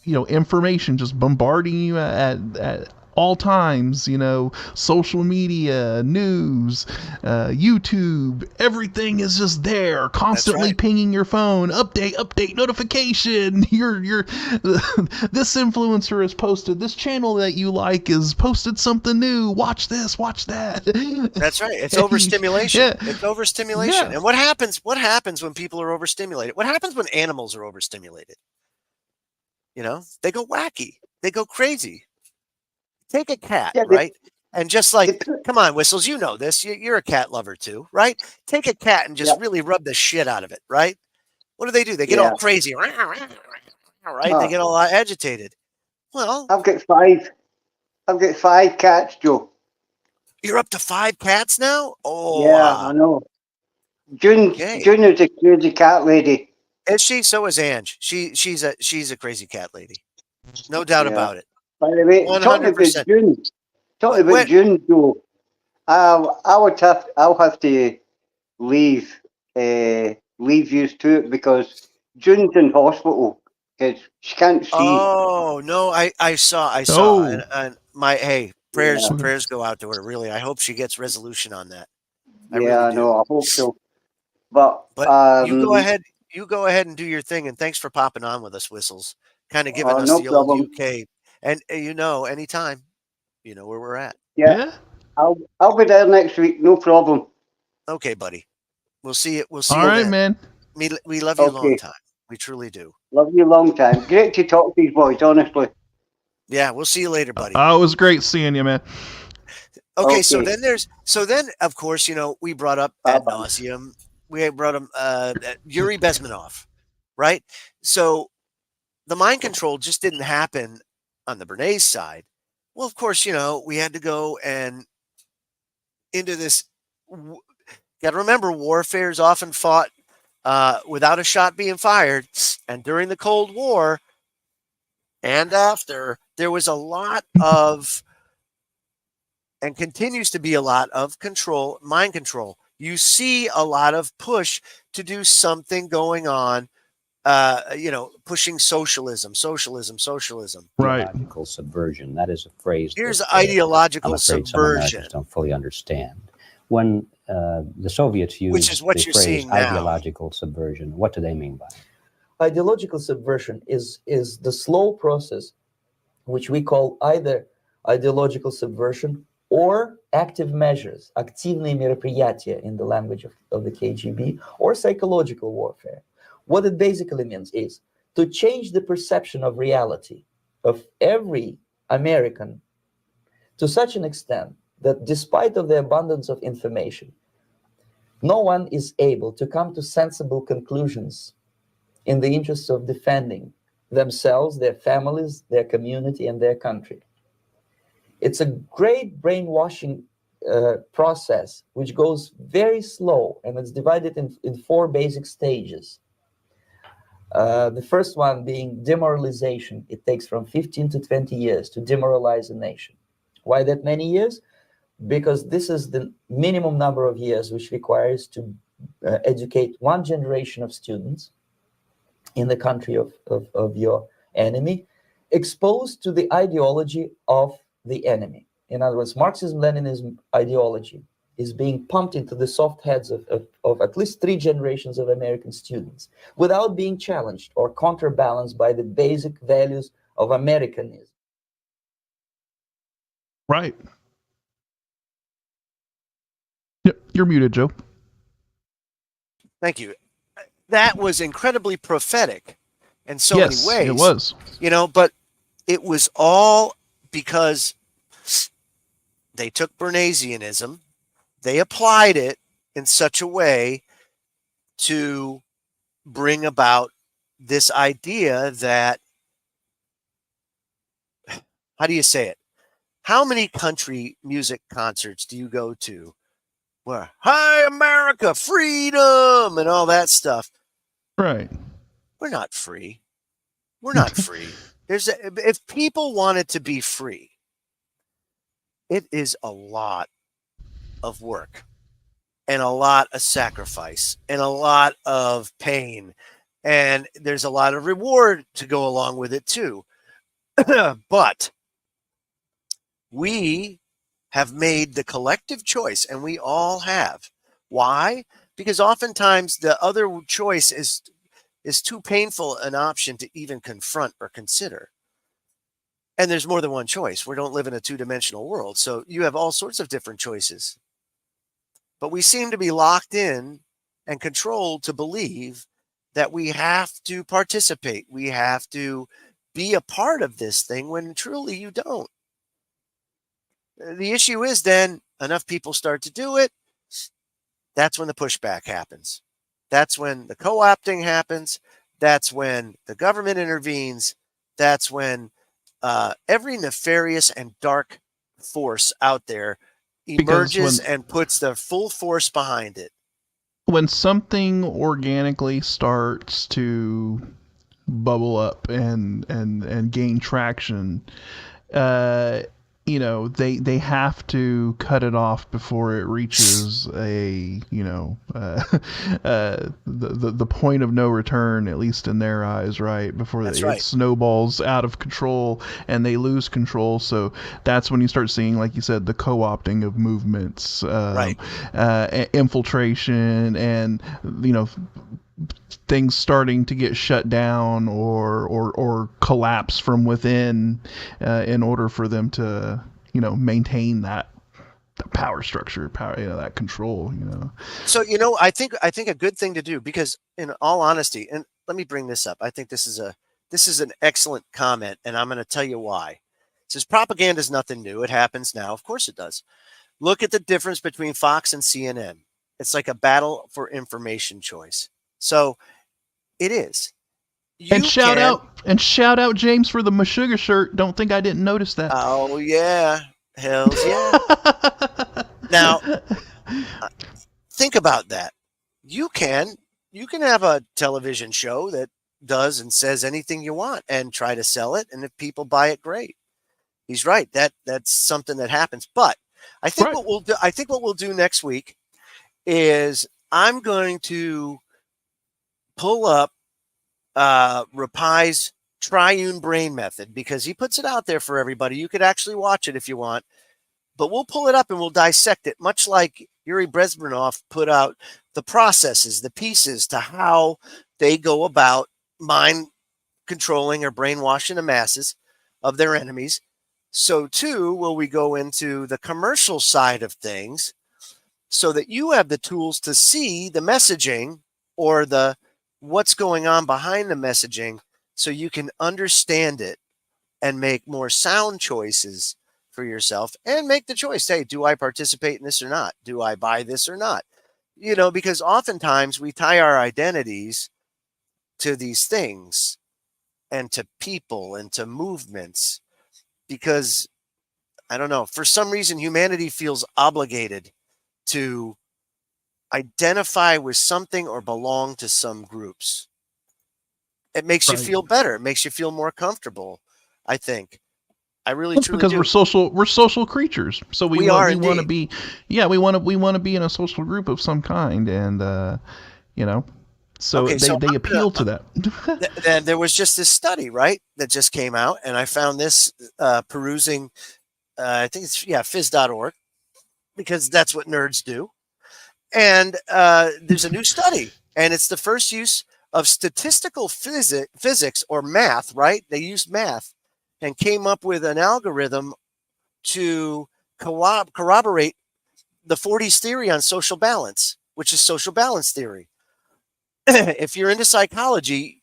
information just bombarding you at all times, social media, news, YouTube, everything is just there, constantly pinging your phone, update, notification. This influencer has posted, this channel that you like has posted something new. Watch this, watch that. That's right. It's overstimulation. Yeah. It's overstimulation. Yeah. And what happens when people are overstimulated? What happens when animals are overstimulated? They go wacky. They go crazy. Take a cat, right? And just like, come on, Whistles, you know this. You're a cat lover too, right? Take a cat and just really rub the shit out of it, right? What do? They get all crazy, right? They get all agitated. Well, I've got 5. I've got 5 cats, Joe. You're up to 5 cats now? Oh, yeah, I know. June is a crazy cat lady. Is she? So is Ange. She's a crazy cat lady. No doubt about it. By the way, 100%. Talking about June, Joe. I'll have to leave you to it because June's in hospital because she can't see. Oh no, I saw, and my prayers go out to her. Really, I hope she gets resolution on that. I really do. I hope so. But you go ahead and do your thing, and thanks for popping on with us, Whistles. Kind of giving us the old UK, and anytime, you know where we're at. Yeah. I'll be there next week, no problem. Okay, buddy. We'll see it. We'll see you. All right, man. We love you a long time. We truly do. Love you a long time. Great to talk to these boys, honestly. Yeah, we'll see you later, buddy. It was great seeing you, man. Okay, so then of course, we brought up ad nauseum. We brought him Yuri Bezmenov, right? So the mind control just didn't happen on the Bernays side. Well, of course, we had to go and into this. Got to remember, warfare is often fought without a shot being fired. And during the Cold War and after, there was a lot of, and continues to be a lot of control, mind control. You see a lot of push to do something going on, pushing socialism. Right. Ideological subversion. That is a phrase. Here's ideological I'm afraid subversion. Some Americans don't fully understand. When the Soviets used Which is what the you're phrase seeing now. ideological subversion, what do they mean by it? Ideological subversion is the slow process which we call either ideological subversion or active measures, активные мероприятия in the language of the KGB, or psychological warfare. What it basically means is to change the perception of reality of every American to such an extent that despite of the abundance of information, no one is able to come to sensible conclusions in the interests of defending themselves, their families, their community, and their country. It's a great brainwashing process which goes very slow, and it's divided in 4 basic stages. The first one being demoralization. It takes from 15 to 20 years to demoralize a nation. Why that many years? Because this is the minimum number of years which requires to educate 1 generation of students in the country of your enemy, exposed to the ideology of the enemy. In other words, Marxism-Leninism ideology is being pumped into the soft heads of at least 3 generations of American students without being challenged or counterbalanced by the basic values of Americanism. Right. Yep, you're muted, Joe. Thank you. That was incredibly prophetic in so many ways. It was. But it was all because they took Bernaysianism, they applied it in such a way to bring about this idea that, how do you say it? How many country music concerts do you go to where, hi, America, freedom, and all that stuff? Right. We're not free. We're not free. If people wanted to be free, it is a lot of work and a lot of sacrifice and a lot of pain. And there's a lot of reward to go along with it too. But We have made the collective choice, and we all have. Why? Because oftentimes the other choice is too painful an option to even confront or consider. And there's more than one choice. We don't live in a two-dimensional world, so you have all sorts of different choices. But we seem to be locked in and controlled to believe that we have to participate. We have to be a part of this thing when truly you don't. The issue is then enough people start to do it. That's when the pushback happens. That's when the co-opting happens. That's when the government intervenes. That's when every nefarious and dark force out there emerges and puts the full force behind it. When something organically starts to bubble up and gain traction, you know, they have to cut it off before it reaches a, you know, the point of no return, at least in their eyes, right? Before it snowballs out of control and they lose control. So that's when you start seeing, like you said, the co-opting of movements, infiltration, and, you know, things starting to get shut down or collapse from within in order for them to, you know, maintain that power structure, you know, that control, you know. So, you know, I think a good thing to do, because in all honesty, and let me bring this up. I think this is an excellent comment, and I'm going to tell you why. It says propaganda is nothing new. It happens now. Of course it does. Look at the difference between Fox and CNN. It's like a battle for information choice. So it is. And shout out James for the Meshuggah shirt. Don't think I didn't notice that. Oh yeah, hells yeah. Now, think about that. You can have a television show that does and says anything you want and try to sell it, and if people buy it, great. He's right. That's something that happens. But I think what we'll do next week is I'm going to pull up Rapai's triune brain method, because he puts it out there for everybody. You could actually watch it if you want, but we'll pull it up and we'll dissect it, much like Yuri Bezmenov put out the processes, the pieces to how they go about mind controlling or brainwashing the masses of their enemies. So too will we go into the commercial side of things, so that you have the tools to see the messaging or the what's going on behind the messaging, so you can understand it and make more sound choices for yourself and make the choice. Hey, do I participate in this or not? Do I buy this or not? You know, because oftentimes we tie our identities to these things and to people and to movements, because I don't know, for some reason, humanity feels obligated to identify with something or belong to some groups. It makes you feel better. It makes you feel more comfortable, I think. I really truly because do. we're social creatures. So we want to be we want to be in a social group of some kind, and you know, so they appeal to that. Then there was just this study, right, that just came out, and I found this perusing I think it's phys.org, because that's what nerds do. And there's a new study, and it's the first use of statistical physics or math, right? They used math and came up with an algorithm to corroborate the 40s theory on social balance, which is social balance theory. If you're into psychology,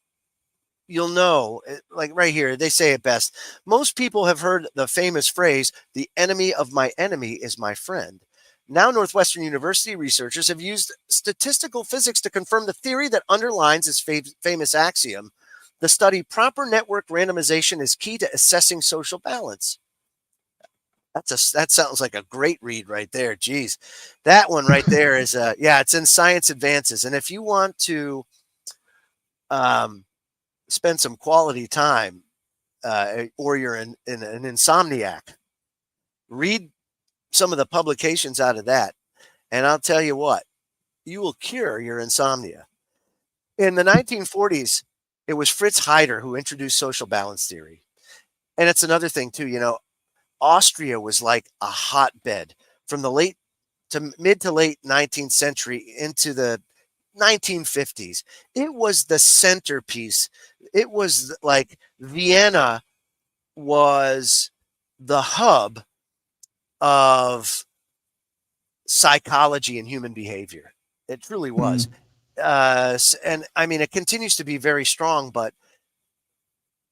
you'll know, like right here, they say it best. Most people have heard the famous phrase, the enemy of my enemy is my friend. Now, Northwestern University researchers have used statistical physics to confirm the theory that underlines this famous axiom. The study proper network randomization is key to assessing social balance. That sounds like a great read right there. Geez, that one right there is it's in Science Advances. And if you want to spend some quality time, or you're an insomniac, read some of the publications out of that, and I'll tell you what, you will cure your insomnia. In the 1940s, it was Fritz Heider who introduced social balance theory. And it's another thing too, you know, Austria was like a hotbed from the late to mid to late 19th century into the 1950s. It was the centerpiece. It was like Vienna was the hub of psychology and human behavior. It truly was. And I mean, it continues to be very strong, but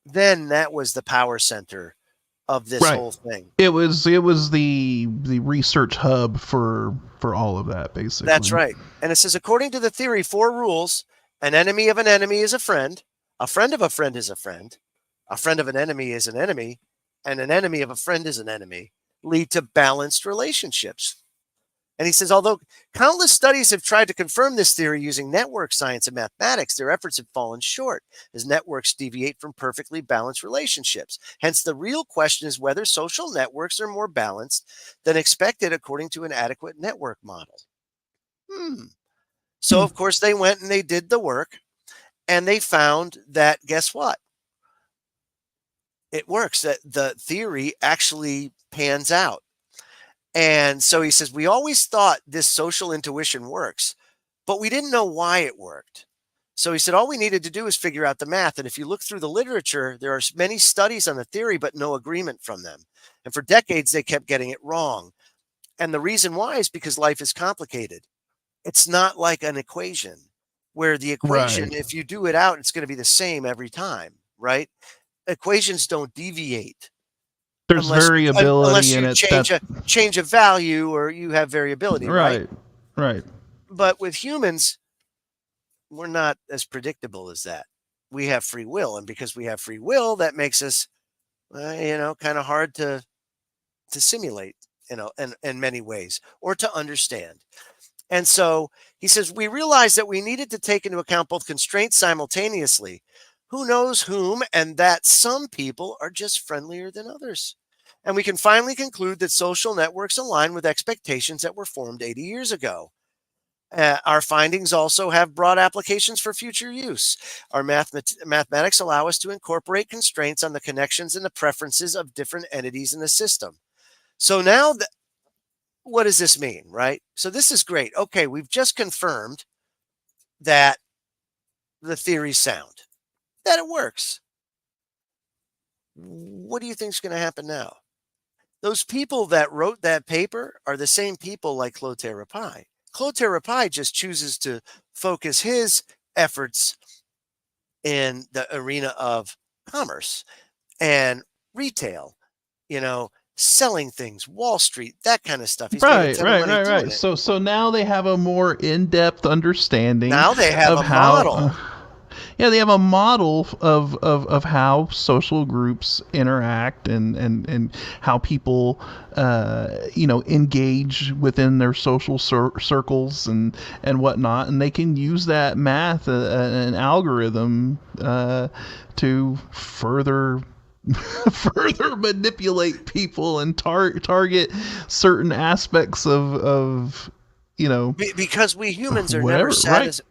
then that was the power center of this whole thing. It was the research hub for all of that, basically. That's right. And it says, according to the theory, 4 rules: an enemy of an enemy is a friend of a friend is a friend of an enemy is an enemy, and an enemy of a friend is an enemy, lead to balanced relationships. And he says, although countless studies have tried to confirm this theory using network science and mathematics, their efforts have fallen short as networks deviate from perfectly balanced relationships. Hence, the real question is whether social networks are more balanced than expected according to an adequate network model. So, of course, they went and they did the work, and they found that, guess what? It works, that the theory actually pans out. And so he says, we always thought this social intuition works, but we didn't know why it worked. So he said, all we needed to do is figure out the math. And if you look through the literature, there are many studies on the theory, but no agreement from them. And for decades, they kept getting it wrong. And the reason why is because life is complicated. It's not like an equation where the equation, if you do it out, it's going to be the same every time, right? Equations don't deviate. There's variability unless in you it. change a value, or you have variability, right? Right. But with humans, we're not as predictable as that. We have free will, and because we have free will, that makes us, kind of hard to simulate, in many ways, or to understand. And so he says, we realized that we needed to take into account both constraints simultaneously. Who knows whom, and that some people are just friendlier than others. And we can finally conclude that social networks align with expectations that were formed 80 years ago. Our findings also have broad applications for future use. Our mathematics allow us to incorporate constraints on the connections and the preferences of different entities in the system. So now, what does this mean, right? So this is great. Okay, we've just confirmed that the theory's sound, that it works. What do you think is going to happen now? Those people that wrote that paper are the same people like Cloward-Piven. Cloward-Piven just chooses to focus his efforts in the arena of commerce and retail, selling things, Wall Street, that kind of stuff. He's Right. So now they have a more in-depth understanding. Now they have of a model. They have a model of how social groups interact and how people engage within their social circles and whatnot, and they can use that math an algorithm to further manipulate people and target certain aspects of because we humans are whatever, never satisfied.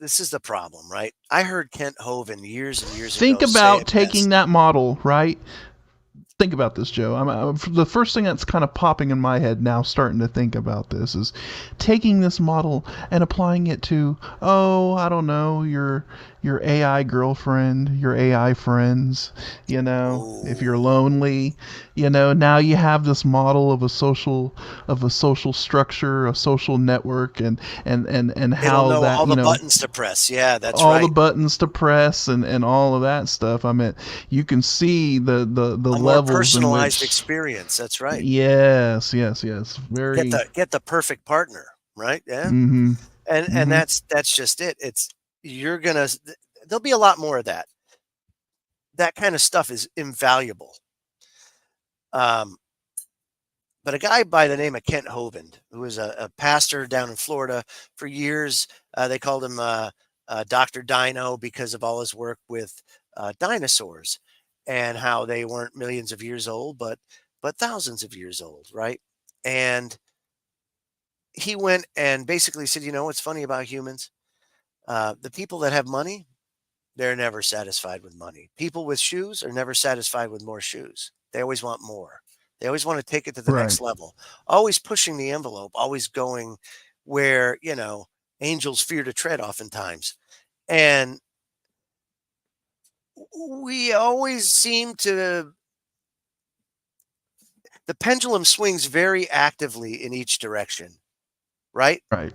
This is the problem, right? I heard Kent Hovind years and years Think ago about say it taking best. that model, right? Think about this, Joe. The first thing that's kind of popping in my head now, starting to think about this, is taking this model and applying it to, I don't know, your AI girlfriend, your AI friends. If you're lonely, now you have this model of a social structure, a social network, and how know that all the buttons to press. Yeah, that's all right. the buttons to press and all of that stuff. I mean, you can see the levels personalized in which, experience. That's right. Yes. Very get the perfect partner, right? Yeah. Mm-hmm. And that's just it. There'll be a lot more of that. That kind of stuff is invaluable. But a guy by the name of Kent Hovind, who was a pastor down in Florida for years, they called him Dr. Dino because of all his work with dinosaurs and how they weren't millions of years old, but thousands of years old, right? And he went and basically said, what's funny about humans? The people that have money, they're never satisfied with money. People with shoes are never satisfied with more shoes. They always want more. They always want to take it to the next level, always pushing the envelope, always going where, angels fear to tread oftentimes. And we always seem to, the pendulum swings very actively in each direction, right? Right.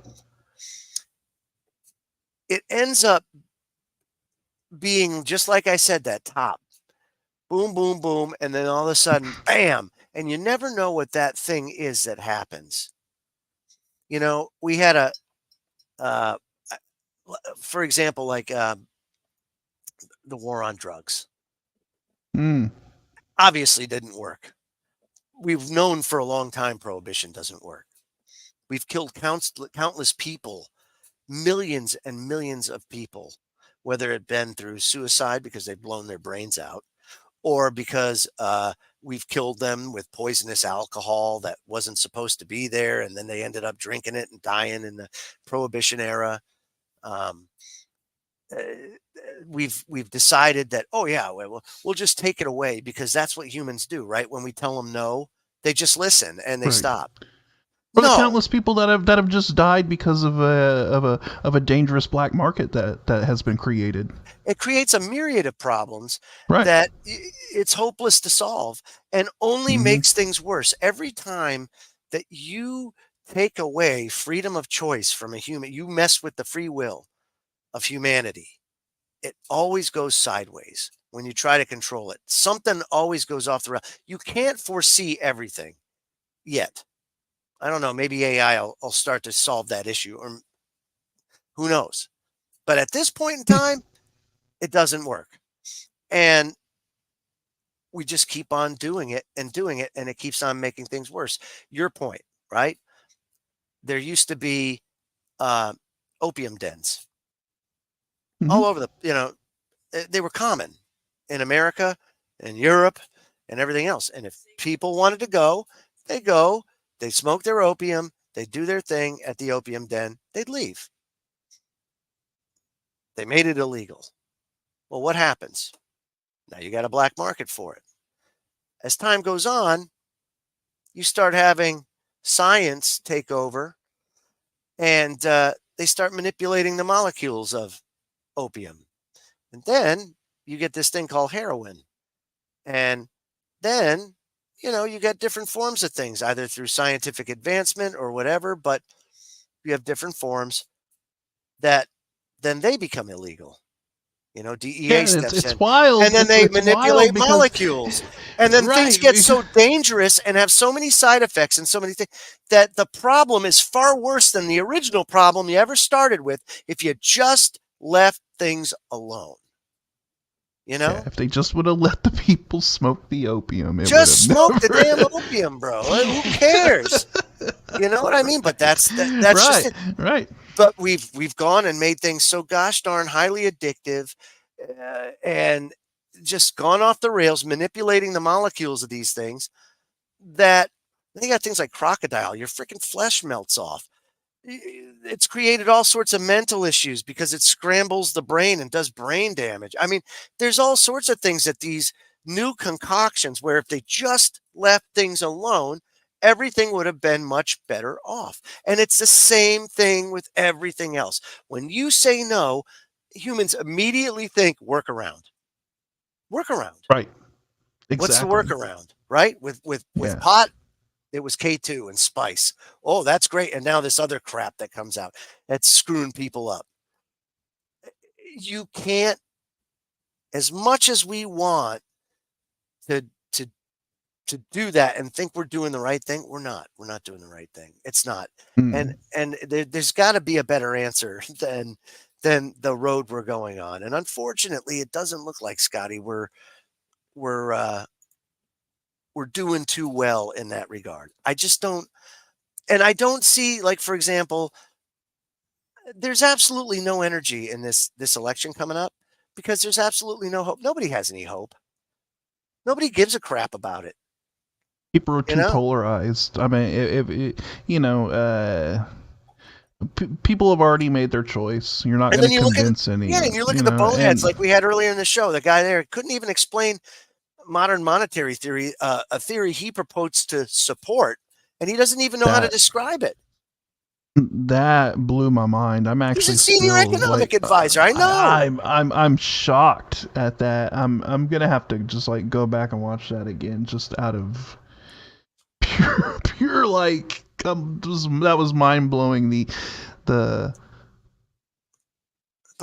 It ends up being just like I said, that top, boom, boom, boom, and then all of a sudden, bam, and you never know what that thing is that happens. We had for example, like the war on drugs. Obviously didn't work. We've known for a long time prohibition doesn't work. We've killed countless people, millions and millions of people, whether it been through suicide because they've blown their brains out, or because we've killed them with poisonous alcohol that wasn't supposed to be there, and then they ended up drinking it and dying in the prohibition era. We've decided that, oh yeah, we'll just take it away because that's what humans do, right? When we tell them no, they just listen and they stop. Or the countless people that have just died because of a dangerous black market that has been created. It creates a myriad of problems that it's hopeless to solve, and only makes things worse. Every time that you take away freedom of choice from a human, you mess with the free will of humanity. It always goes sideways when you try to control it. Something always goes off the rail. You can't foresee everything yet. I don't know. Maybe AI will start to solve that issue, or who knows? But at this point in time, it doesn't work. And we just keep on doing it, and it keeps on making things worse. Your point, right? There used to be opium dens all over they were common in America and Europe and everything else. And if people wanted to go, they'd smoke their opium, they'd do their thing at the opium den, they'd leave. They made it illegal. Well, what happens? Now you got a black market for it. As time goes on, you start having science take over, and they start manipulating the molecules of opium. And then you get this thing called heroin. And then, you get different forms of things, either through scientific advancement or whatever, but you have different forms that then they become illegal. DEA steps in. It's wild. And then they manipulate molecules. And then things get so dangerous and have so many side effects and so many things that the problem is far worse than the original problem you ever started with if you just left things alone. If they just would have let the people smoke the opium. Just smoke the damn opium, bro. Who cares? You know what I mean? But that's right, just it. Right. But we've gone and made things so gosh darn highly addictive, and just gone off the rails, manipulating the molecules of these things, that they got things like crocodile. Your freaking flesh melts off. It's created all sorts of mental issues because it scrambles the brain and does brain damage. I mean, there's all sorts of things that these new concoctions, where if they just left things alone, everything would have been much better off. And it's the same thing with everything else. When you say no, humans immediately think workaround. Workaround. Right. Exactly. What's the workaround? Right? With pot, it was K2 and spice. Oh, that's great. And now this other crap that comes out that's screwing people up. You can't, as much as we want to do that and think we're doing the right thing, we're not doing the right thing. It's not. And there's got to be a better answer than the road we're going on. And unfortunately, it doesn't look like, Scotty, we're doing too well in that regard. I just don't, and I don't see, like, for example, there's absolutely no energy in this election coming up because there's absolutely no hope. Nobody has any hope. Nobody gives a crap about it. People are too polarized. I mean, people have already made their choice. You're not going to convince any. Yeah, and you look at the boneheads like we had earlier in the show. The guy there couldn't even explain modern monetary theory, a theory he purports to support, and he doesn't even know how to describe it. That blew my mind. I'm actually He's a senior economic advisor. I know. I'm shocked at that. I'm gonna have to just like go back and watch that again, just out of pure like that was mind blowing. But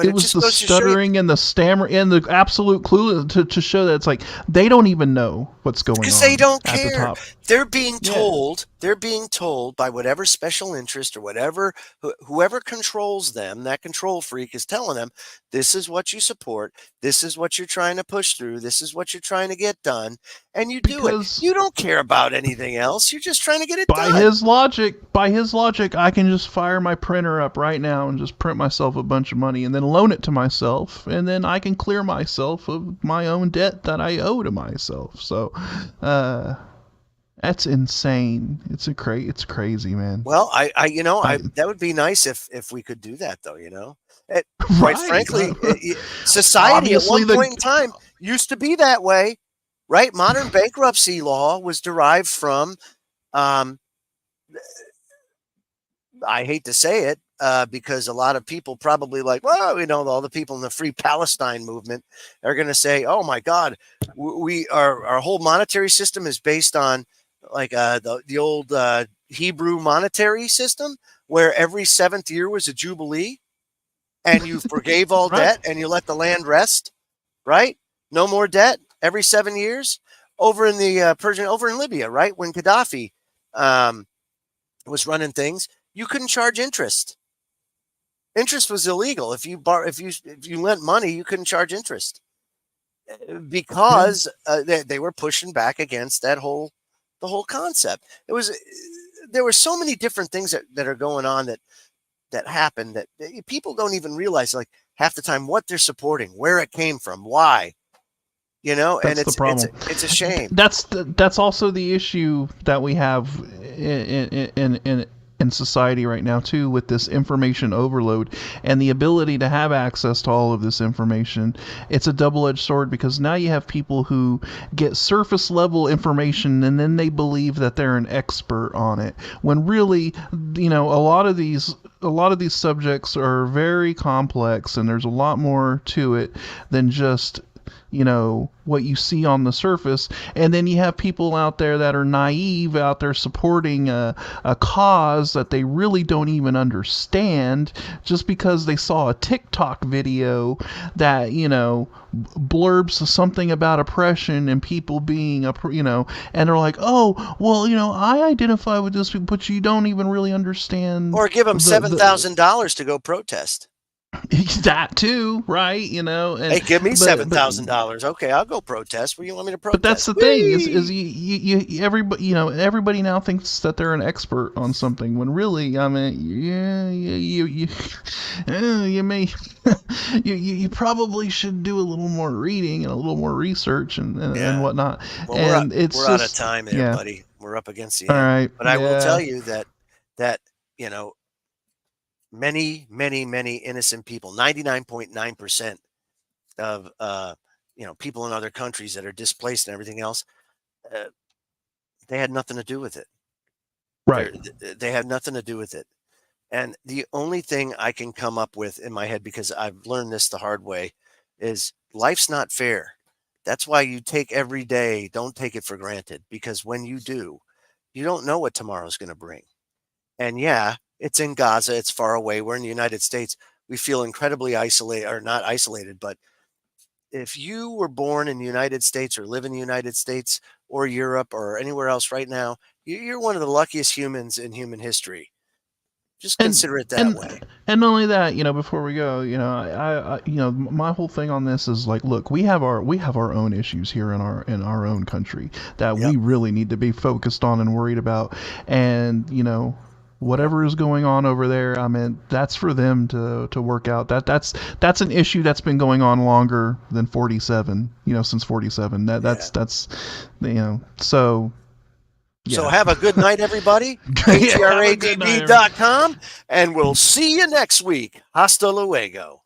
it was the stuttering and the stammer and the absolute clue to show that it's like they don't even know what's going on. Because they don't care. The top. They're being told. They're being told by whatever special interest or whatever whoever controls them. That control freak is telling them, "This is what you support. This is what you're trying to push through. This is what you're trying to get done." And you do it. You don't care about anything else. You're just trying to get it done. By his logic, I can just fire my printer up right now and just print myself a bunch of money and then loan it to myself, and then I can clear myself of my own debt that I owe to myself. So, that's insane. It's crazy, man. Well, that would be nice if we could do that, though. Quite frankly, society at one point in time used to be that way, right? Modern bankruptcy law was derived from, I hate to say it, because a lot of people probably all the people in the Free Palestine movement are going to say, "Oh my God, our whole monetary system is based on like the old Hebrew monetary system, where every 7th year was a jubilee, and you forgave all debt and you let the land rest, right? No more debt every 7 years." Over in the over in Libya, right, when Gaddafi was running things, you couldn't charge interest. Interest was illegal. If you lent money, you couldn't charge interest because they were pushing back against the whole concept. There were so many different things that are going on that happen that people don't even realize, like, half the time what they're supporting, where it came from, why. That's and the problem. It's a shame. That's also the issue that we have in society right now too, with this information overload and the ability to have access to all of this information. It's a double-edged sword, because now you have people who get surface level information and then they believe that they're an expert on it, when really, a lot of these subjects are very complex and there's a lot more to it than just what you see on the surface. And then you have people out there that are naive, out there supporting a cause that they really don't even understand, just because they saw a TikTok video that blurbs something about oppression and people being and they're like, "Oh, well, I identify with this," but you don't even really understand. Or give them $7,000 to go protest. That too, right? Hey, give me $7,000. Okay, I'll go protest. Where you want me to protest? But that's the thing is everybody now thinks that they're an expert on something, when really, you probably should do a little more reading and a little more research and whatnot. Well, and we're out of time there, buddy. We're up against the end. All right, but I will tell you that many, many, many innocent people, 99.9% of people in other countries that are displaced and everything else, they had nothing to do with it. Right. They had nothing to do with it. And the only thing I can come up with in my head, because I've learned this the hard way, is life's not fair. That's why you take every day. Don't take it for granted, because when you do, you don't know what tomorrow's going to bring. And yeah, it's in Gaza. It's far away. We're in the United States. We feel incredibly isolated, or not isolated, but if you were born in the United States or live in the United States or Europe or anywhere else right now, you're one of the luckiest humans in human history. Just consider it that way. And not only that, before we go, I my whole thing on this is like, look, we have our own issues here in our own country that we really need to be focused on and worried about. And whatever is going on over there, that's for them to work out. That's an issue that's been going on longer than 47. Since 47. That's so. Yeah. So have a good night, everybody. KGRADB.com, and we'll see you next week. Hasta luego.